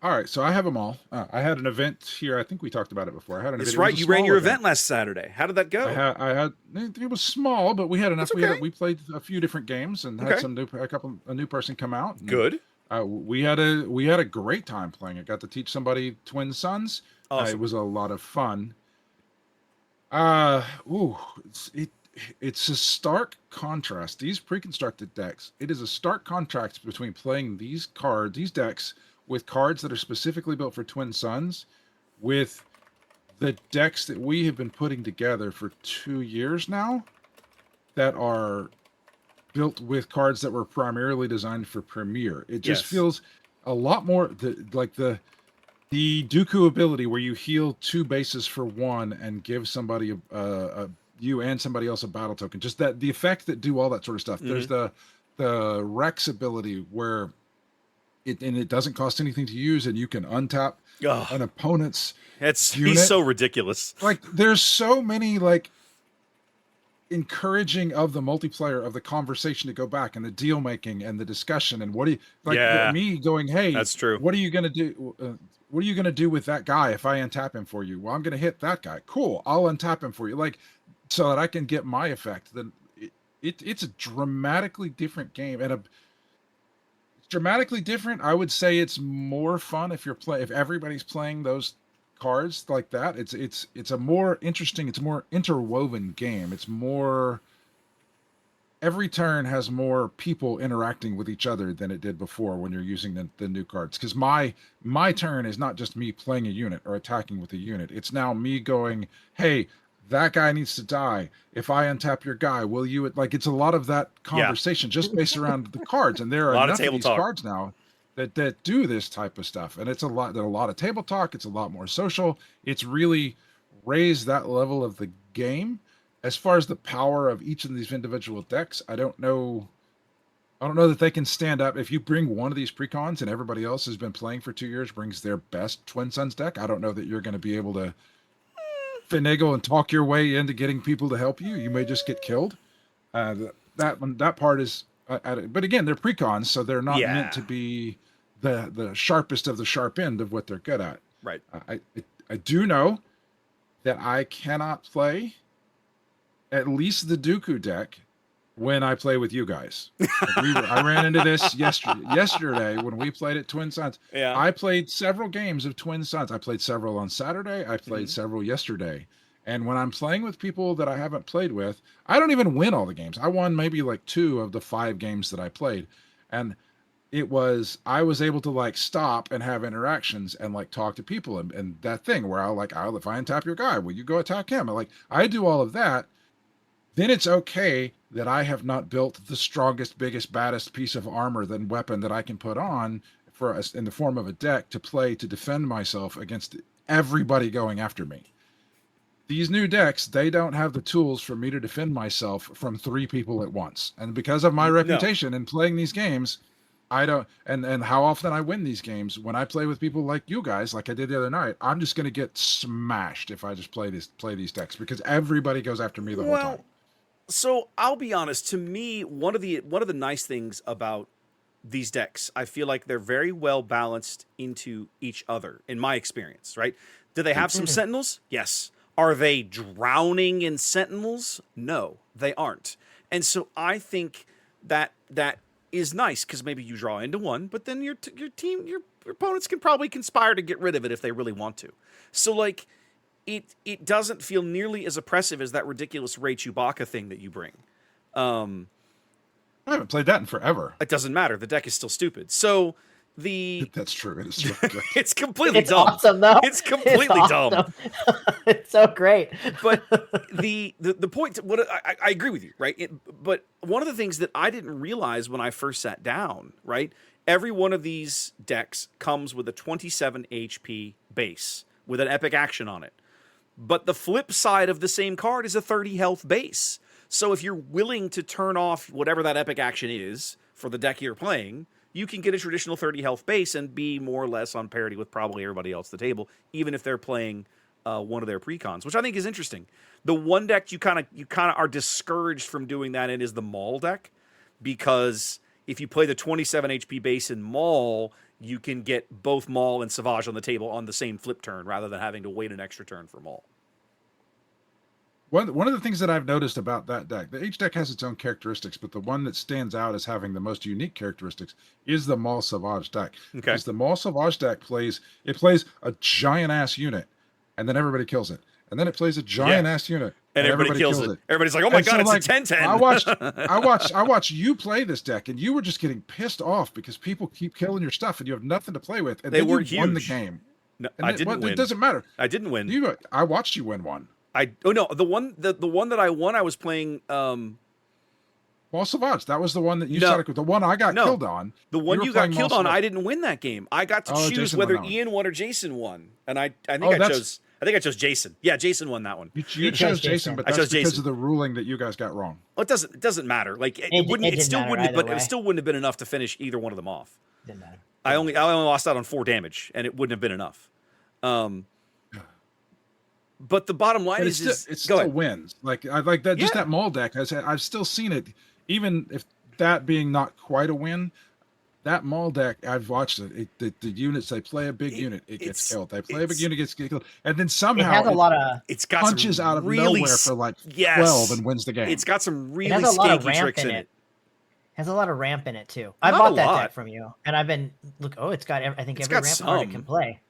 All right, so I have them all. I had an event here. I think we talked about it before. I had an That's event. right. You ran your event last Saturday. How did that go? I had. It was small, but we had enough. That's okay. We played a few different games and had a new person come out. And, Good. We had a great time playing. I got to teach somebody Twin Suns. Awesome. It was a lot of fun. It's a stark contrast. These pre-constructed decks. It is a stark contrast between playing these decks with cards that are specifically built for Twin Suns, with the decks that we have been putting together for 2 years now, that are built with cards that were primarily designed for Premier. It just feels a lot more like the Dooku ability, where you heal 2 bases for 1 and give somebody you and somebody else a battle token. Just that the effect that do all that sort of stuff. There's the Rex ability where it doesn't cost anything to use, and you can untap an opponent's unit. He's so ridiculous. Like, there's so many, like, encouraging of the multiplayer, of the conversation to go back, and the deal making and the discussion, and what do you me going, hey, that's true. What are you gonna do? What are you gonna do with that guy if I untap him for you? Well, I'm gonna hit that guy. Cool, I'll untap him for you, like, so that I can get my effect. Then it's a dramatically different game, and dramatically different. I would say it's more fun if everybody's playing those cards like that. It's a more interesting, it's a more interwoven game. It's more, every turn has more people interacting with each other than it did before when you're using the new cards. Because my turn is not just me playing a unit or attacking with a unit. It's now me going, hey, that guy needs to die. If I untap your guy, will you? Like, it's a lot of that conversation just based around the cards. And there are enough of these cards now that do this type of stuff. And it's a lot of table talk. It's a lot more social. It's really raised that level of the game. As far as the power of each of these individual decks, I don't know that they can stand up. If you bring one of these precons and everybody else has been playing for 2 years, brings their best Twin Suns deck, I don't know that you're going to be able to finagle and talk your way into getting people to help you. You may just get killed. That part is, but again, they're precons, so they're not meant to be the sharpest of the sharp end of what they're good at. Right. I do know that I cannot play at least the Dooku deck when I play with you guys. I ran into this yesterday when we played at Twin Suns. Yeah. I played several games of Twin Suns. I played several on Saturday. I played several yesterday. And when I'm playing with people that I haven't played with, I don't even win all the games. I won maybe like 2 of the 5 games that I played. And I was able to, like, stop and have interactions and, like, talk to people and that thing where if I untap your guy, will you go attack him? I do all of that. Then it's okay that I have not built the strongest, biggest, baddest piece of armor than weapon that I can put on for us in the form of a deck to play to defend myself against everybody going after me. These new decks, they don't have the tools for me to defend myself from 3 people at once. And because of my reputation in playing these games, I don't, and how often I win these games, when I play with people like you guys, like I did the other night, I'm just going to get smashed if I just play these decks, because everybody goes after me the whole time. So I'll be honest. To me, one of the nice things about these decks, I feel like they're very well balanced into each other. In my experience, right? Do they have some Sentinels? Yes. Are they drowning in Sentinels? No, they aren't. And so I think that is nice because maybe you draw into one, but then your opponents can probably conspire to get rid of it if they really want to. So like, it doesn't feel nearly as oppressive as that ridiculous Ray Chewbacca thing that you bring. I haven't played that in forever. It doesn't matter. The deck is still stupid. So that's true. It is true. it's completely It's dumb. awesome though. It's completely dumb. It's so great. But the point, I agree with you, right? But one of the things that I didn't realize when I first sat down, right? Every one of these decks comes with a 27 HP base with an epic action on it. But the flip side of the same card is a 30 health base. So if you're willing to turn off whatever that epic action is for the deck you're playing, you can get a traditional 30 health base and be more or less on parity with probably everybody else at the table, even if they're playing one of their precons, which I think is interesting. The one deck you kind of are discouraged from doing that in is the Maul deck, because if you play the 27 HP base in Maul, you can get both Maul and Savage on the table on the same flip turn rather than having to wait an extra turn for Maul. One of the things that I've noticed about that deck, each deck has its own characteristics, but the one that stands out as having the most unique characteristics is the Maul Savage deck. Okay. Because the Maul Savage deck plays a giant ass unit, and then everybody kills it. And then it plays a giant ass unit, and everybody kills it. Everybody's like, "Oh my god, it's a 10-10." I watched you play this deck, and you were just getting pissed off because people keep killing your stuff, and you have nothing to play with. And they then were you won the game. No, I didn't win. It doesn't matter. I didn't win. I watched you win one. The one that I won, I was playing Maul Savage. That was the one that you said. The one I got killed on. The one you got killed on, I didn't win that game. I got to choose Jason whether Ian won or Jason won, and I think I chose Jason. Yeah, Jason won that one. You chose Jason, but that's because of the ruling that you guys got wrong. Well, it doesn't matter. Like it still wouldn't have been enough to finish either one of them off. Didn't matter. I only lost out on 4 damage, and it wouldn't have been enough. But the bottom line is it still wins. Like I like that. Just that Maul deck. I've still seen it, even if that being not quite a win. That Maul deck, I've watched it. The units, they play a big unit, it gets killed. They play a big unit, gets killed, and then somehow it has a lot of it's got punches out of nowhere for like 12 and wins the game. It's got some really skanky tricks in it. Has a lot of ramp in it too. I bought that deck from you, and I've been it's got I think every ramp card it can play.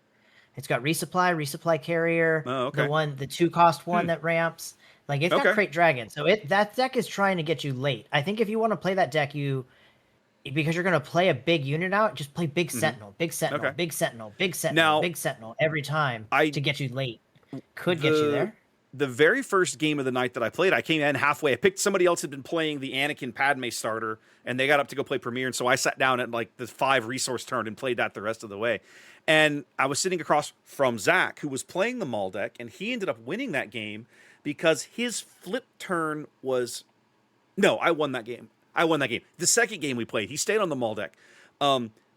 It's got resupply carrier, the 2-cost one that ramps. Like it's got Crate Dragon. So that deck is trying to get you late. I think if you want to play that deck, because you're going to play a big unit out, just play Big Sentinel, Big Sentinel, Big Sentinel, Big Sentinel, Big Sentinel every time to get you late. Could get you there. The very first game of the night that I played, I came in halfway. I picked somebody else had been playing the Anakin Padme starter, and they got up to go play Premier, and so I sat down at like the 5 resource turn and played that the rest of the way. And I was sitting across from Zach, who was playing the Maul deck, and he ended up winning that game because his flip turn was... No, I won that game. The second game we played, he stayed on the Maul deck.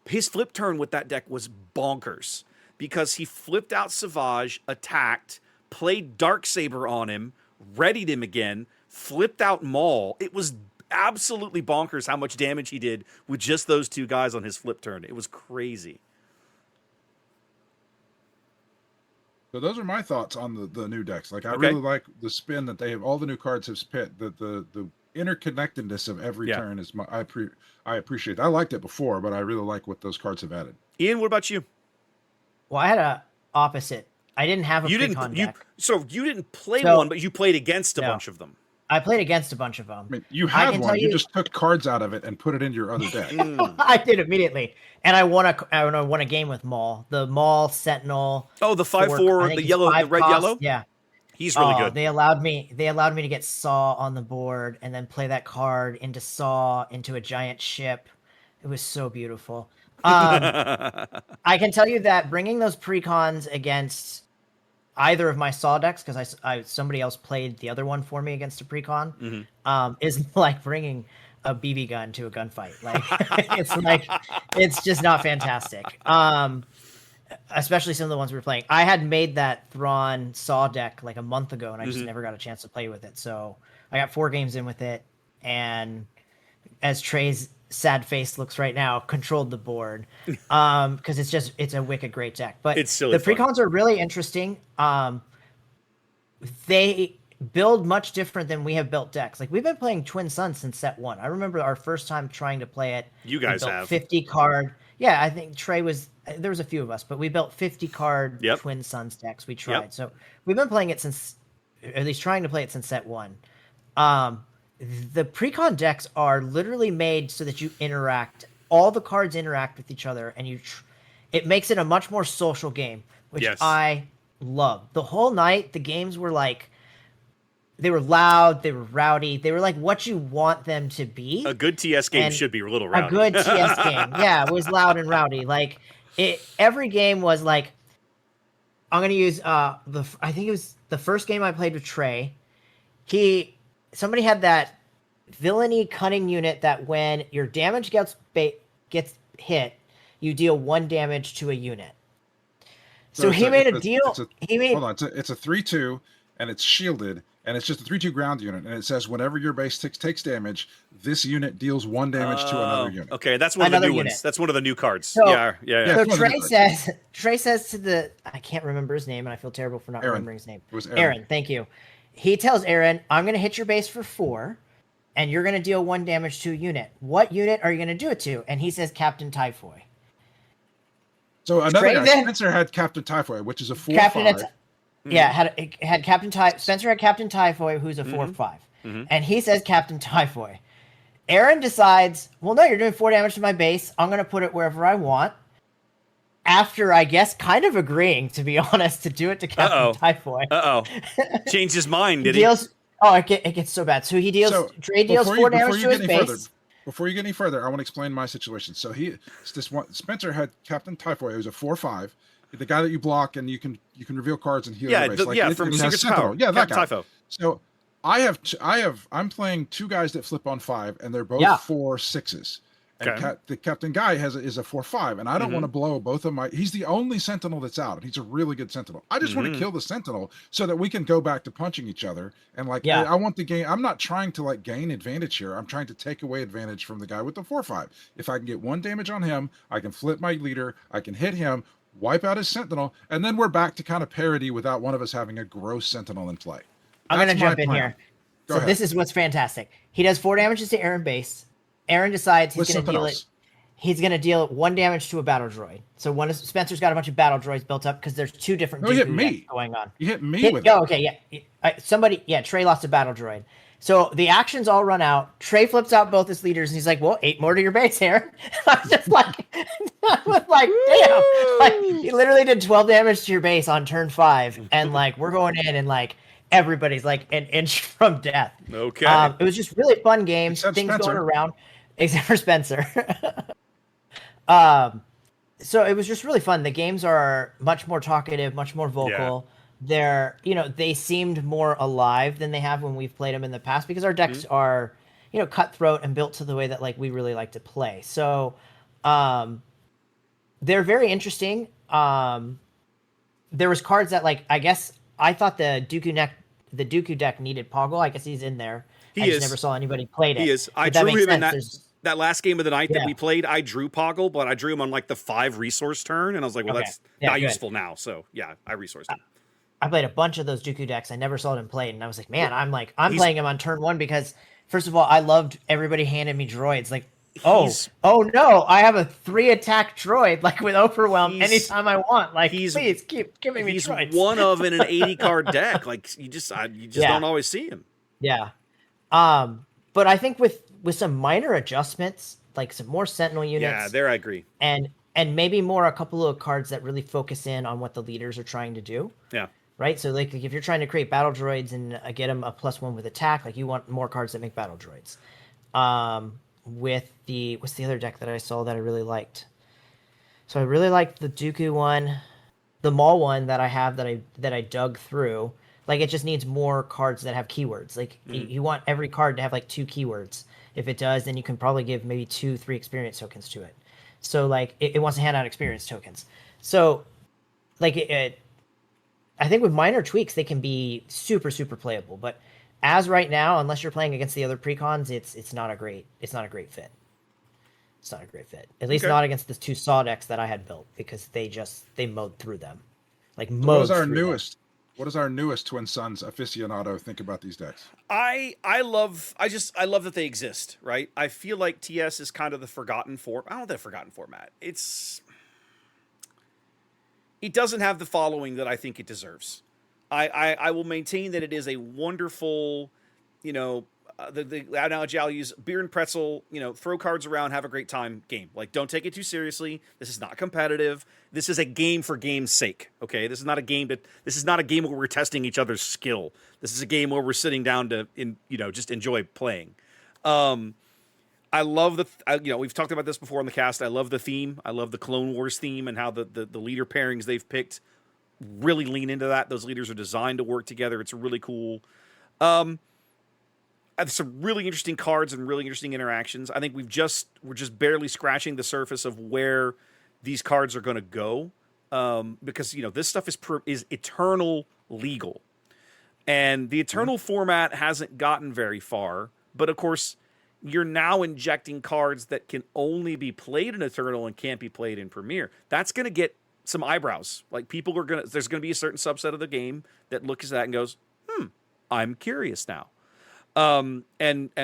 His flip turn with that deck was bonkers because he flipped out Savage, attacked, played Darksaber on him, readied him again, flipped out Maul. It was absolutely bonkers how much damage he did with just those 2 guys on his flip turn. It was crazy. So those are my thoughts on the new decks. Like I really like the spin that they have. All the new cards have spit. The interconnectedness of every turn is I appreciate. I liked it before, but I really like what those cards have added. Ian, what about you? Well, I had a opposite. I didn't have a precon deck. So you didn't play one, but you played against a bunch of them. I played against a bunch of them. I mean, you had one. You just took cards out of it and put it into your other deck. I did immediately, and I won a game with Maul. The Maul Sentinel. Oh, the 5/4, the yellow, the red yellow. Yeah, he's really good. They allowed me to get Saw on the board and then play that card into Saw into a giant ship. It was so beautiful. I can tell you that bringing those precons against either of my Saw decks, because somebody else played the other one for me against a precon, is like bringing a BB gun to a gunfight. Like it's just not fantastic. Especially some of the ones we were playing. I had made that Thrawn Saw deck like a month ago, and I just never got a chance to play with it. So I got 4 games in with it, and as Trey's sad face looks right now, controlled the board because it's a wicked great deck. But it's silly the precons are really interesting. They build much different than we have built decks. Like we've been playing Twin Suns since set 1. I remember our first time trying to play it. You guys we built have 50 card. Yeah, I think Trey was. There was a few of us, but we built 50 card Yep. Twin Suns decks. We tried. Yep. So we've been playing it since, at least trying to play it since set 1. The precon decks are literally made so that you interact. All the cards interact with each other, and it makes it a much more social game, which Yes. I love. The whole night, the games were like, they were loud, they were rowdy, they were like what you want them to be. A good TS game And should be a little rowdy. A good TS game, yeah, it was loud and rowdy. Like every game was like, I'm gonna use I think it was the first game I played with Trey. Somebody had that villainy cunning unit that when your damage gets hit, you deal 1 damage to a unit. So he made a deal. Hold on, it's a 3/2, and it's shielded, and it's just a 3/2 ground unit, and it says whenever your base takes damage, this unit deals 1 damage to another unit. Okay, that's one of the new ones. That's one of the new cards. So, yeah. So Trey says to the, I can't remember his name, and I feel terrible for not remembering his name. It was Aaron. Thank you. He tells Aaron, I'm going to hit your base for 4, and you're going to deal 1 damage to a unit. What unit are you going to do it to? And he says Captain Typhoid. So another guy, Spencer had Captain Typhoid, which is a 4/5. Yeah, had Captain Spencer had Captain Typhoid, who's a 4/5, and he says Captain Typhoid. Aaron decides, well, no, you're doing 4 damage to my base. I'm going to put it wherever I want. After, I guess, kind of agreeing, to be honest, to do it to Captain Typhoid. Changed his mind, did he? Oh, it gets so bad. So he deals. So Trey deals 4 damage to his base. Before you get any further, I want to explain my situation. So Spencer had Captain Typhoid. It was a 4/5. The guy that you block and you can reveal cards and heal your base. From Secret's Power. Yeah, that guy. Typho. So I'm playing 2 guys that flip on 5, and they're both 4/6s. And the captain guy is a 4/5, and I don't want to blow both of my. He's the only sentinel that's out, and he's a really good sentinel. I just want to kill the sentinel so that we can go back to punching each other. And I want the game. I'm not trying to gain advantage here. I'm trying to take away advantage from the guy with the 4/5. If I can get 1 damage on him, I can flip my leader. I can hit him, wipe out his sentinel, and then we're back to kind of parity without one of us having a gross sentinel in play. I'm going to jump in here. So this is what's fantastic. He does 4 damages to Aaron base. Aaron decides he's going to deal it. He's going to deal 1 damage to a battle droid. So Spencer's got a bunch of battle droids built up because there's 2 different he hit me going on. You hit me with it. Oh, okay, yeah. Trey lost a battle droid. So the actions all run out. Trey flips out both his leaders, and he's like, well, 8 more to your base, Aaron. I was just like, damn. He literally did 12 damage to your base on turn 5, and we're going in, and everybody's an inch from death. Okay. It was just really fun games. Except Things Spencer. going around. Except for Spencer. So it was just really fun. The games are much more talkative, much more vocal. They're, they seemed more alive than they have when we've played them in the past because our decks are, cutthroat and built to the way that we really like to play. So, they're very interesting. There was cards that I guess I thought the Dooku deck needed Poggle. I guess he's in there. I just never saw anybody played it. He is. I drew him in that last game of the night that we played. I drew Poggle, but I drew him on the 5 resource turn, and I was like, well, that's not useful now. So I resourced him. I played a bunch of those Dooku decks. I never saw him played, and I was like, man, I'm playing him on turn 1 because first of all, I loved everybody handing me droids. Oh no, I have a 3 attack droid with overwhelm anytime I want. Please keep giving me droids. He's one of in an 80 card deck. You just don't always see him. Yeah. But I think with some minor adjustments, some more sentinel units. Yeah, there I agree. And maybe a couple of cards that really focus in on what the leaders are trying to do. Yeah. Right? So if you're trying to create battle droids and get them a +1 with attack, you want more cards that make battle droids. What's the other deck that I saw that I really liked? So I really liked the Dooku one, the Maul one that I have that I dug through. It just needs more cards that have keywords. You want every card to have 2 keywords. If it does, then you can probably give maybe 2-3 experience tokens to it. So it wants to hand out experience tokens. So I think with minor tweaks they can be super super playable. But as right now, unless you're playing against the other precons, it's not a great fit. It's not a great fit. At least not against the 2 saw decks that I had built because they mowed through them. What was our newest? What does our newest Twin Sons aficionado think about these decks? I love that they exist, right? I feel like TS is kind of the forgotten form. I don't know the forgotten format. It doesn't have the following that I think it deserves. I will maintain that it is a wonderful, you know, the analogy I'll use: beer and pretzel. You know, throw cards around, have a great time game. Like, don't take it too seriously. This is not competitive. This is a game for game's sake. Okay, this is not a game where we're testing each other's skill. This is a game where we're sitting down to just enjoy playing. I love we've talked about this before on the cast. I love the theme. I love the Clone Wars theme and how the leader pairings they've picked really lean into that. Those leaders are designed to work together. It's really cool. Have some really interesting cards and really interesting interactions. I think we're just barely scratching the surface of where these cards are going to go, because this stuff is eternal legal, and the eternal format hasn't gotten very far. But of course, you're now injecting cards that can only be played in Eternal and can't be played in Premier. That's going to get some eyebrows. Like, there's going to be a certain subset of the game that looks at that and goes, I'm curious now. And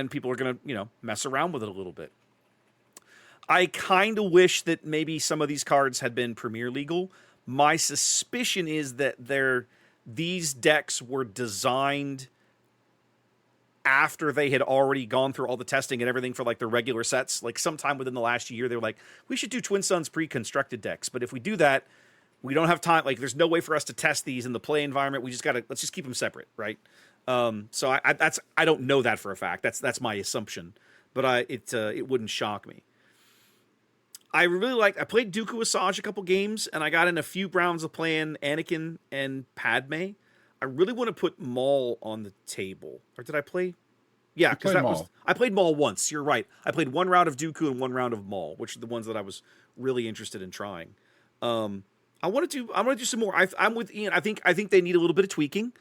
people are going to, mess around with it a little bit. I kind of wish that maybe some of these cards had been Premier legal. My suspicion is that these decks were designed after they had already gone through all the testing and everything for like the regular sets. Like, sometime within the last year, they were like, we should do Twin Suns pre-constructed decks. But if we do that, we don't have time. Like, there's no way for us to test these in the play environment. Let's just keep them separate, right? So I don't know that for a fact. That's my assumption, but it wouldn't shock me. I played Dooku Asajj a couple games, and I got in a few rounds of playing Anakin and Padme. I really want to put Maul on the table. Or did I play? Yeah, because I played Maul once. You're right. I played one round of Dooku and one round of Maul, which are the ones that I was really interested in trying. I want to do some more. I'm with Ian. I think they need a little bit of tweaking.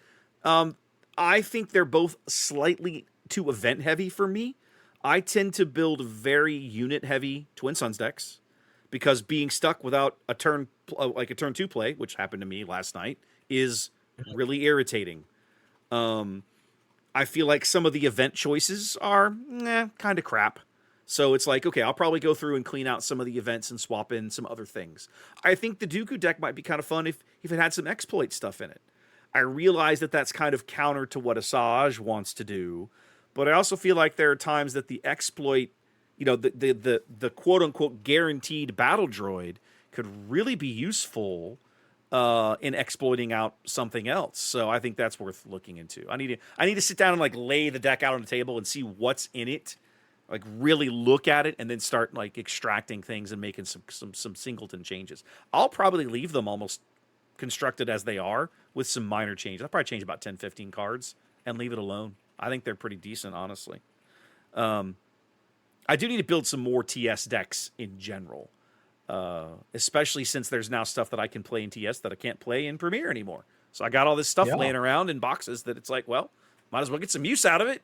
I think they're both slightly too event heavy for me. I tend to build very unit heavy Twin Suns decks because being stuck without a turn 2 play, which happened to me last night, is really irritating. I feel like some of the event choices are kind of crap. So it's like, okay, I'll probably go through and clean out some of the events and swap in some other things. I think the Dooku deck might be kind of fun if it had some exploit stuff in it. I realize that that's kind of counter to what Asajj wants to do, but I also feel like there are times that the exploit, the quote unquote guaranteed battle droid could really be useful in exploiting out something else. So I think that's worth looking into. I need to sit down and like lay the deck out on the table and see what's in it, like really look at it, and then start like extracting things and making some singleton changes. I'll probably leave them almost constructed as they are with some minor changes. I'll probably change about 10, 15 cards and leave it alone. I think they're pretty decent, honestly. I do need to build some more TS decks in general, especially since there's now stuff that I can play in TS that I can't play in Premiere anymore. So I got all this stuff laying around in boxes that it's like, well, might as well get some use out of it,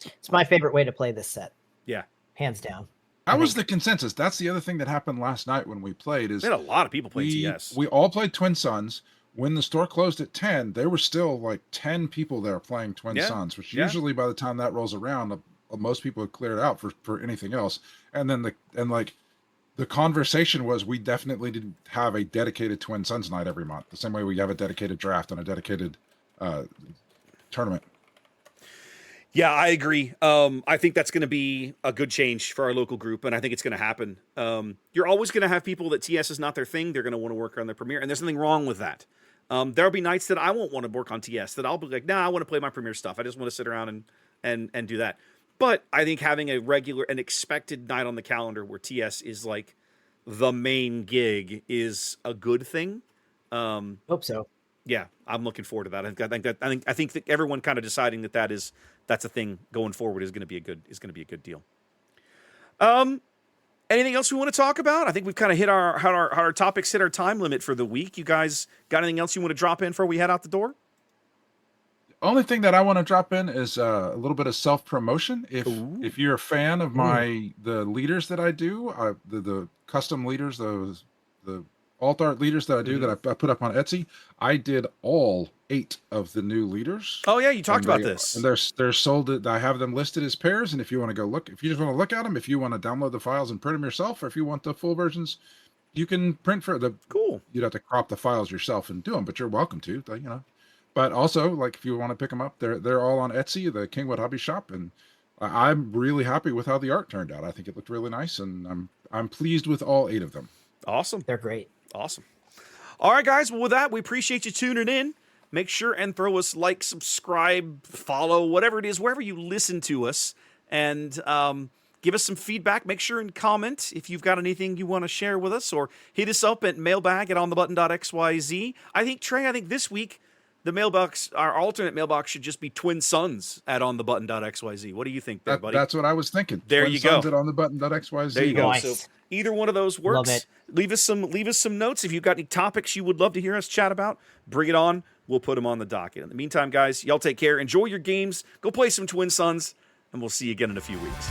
It's my favorite way to play this set. Yeah. Hands down. That was the consensus. That's the other thing that happened last night when we played. We had a lot of people play TS. We all played Twin Suns. When the store closed at 10, there were still like 10 people there playing Twin Suns, which usually by the time that rolls around, most people had cleared out for anything else. And then the conversation was, we definitely didn't have a dedicated Twin Suns night every month, the same way we have a dedicated draft and a dedicated tournament. Yeah, I agree. I think that's going to be a good change for our local group, and I think it's going to happen. You're always going to have people that TS is not their thing. They're going to want to work on their Premiere, and there's nothing wrong with that. There'll be nights that I won't want to work on TS, that I'll be like, I want to play my Premiere stuff. I just want to sit around and do that. But I think having an expected night on the calendar where TS is like the main gig is a good thing. Hope so. Yeah, I'm looking forward to that. I think that everyone kind of deciding that's a thing going forward is going to be a good deal. Anything else we want to talk about? I think we've kind of hit our topics, hit our time limit for the week. You guys got anything else you want to drop in before we head out the door? Only thing that I want to drop in is a little bit of self-promotion. If you're a fan of the leaders that I do, the custom leaders, the alt art leaders that I do that I put up on Etsy. I did all 8 of the new leaders. Oh yeah, you talked about And this. And they're sold. I have them listed as pairs. And if you want to go look, if you just want to look at them, if you want to download the files and print them yourself, or if you want the full versions, you can print for the. Cool. You'd have to crop the files yourself and do them, but you're welcome to. You know. But also, like if you want to pick them up, they're all on Etsy, the Kingwood Hobby Shop, and I'm really happy with how the art turned out. I think it looked really nice, and I'm pleased with all 8 of them. Awesome. They're great. Awesome. All right, guys. Well, with that, we appreciate you tuning in. Make sure and throw us like, subscribe, follow, whatever it is, wherever you listen to us, and give us some feedback. Make sure and comment if you've got anything you want to share with us, or hit us up at mailbag@onthebutton.xyz. I think, Trey, this week, the mailbox, our alternate mailbox, should just be Twin Sons at onthebutton.xyz. What do you think there, buddy? That's what I was thinking. There Twin you Sons go. At onthebutton.xyz. There you go. Nice. So either one of those works. Love it. Leave us some notes. If you've got any topics you would love to hear us chat about, bring it on. We'll put them on the docket. In the meantime, guys, y'all take care. Enjoy your games. Go play some Twin Sons, and we'll see you again in a few weeks.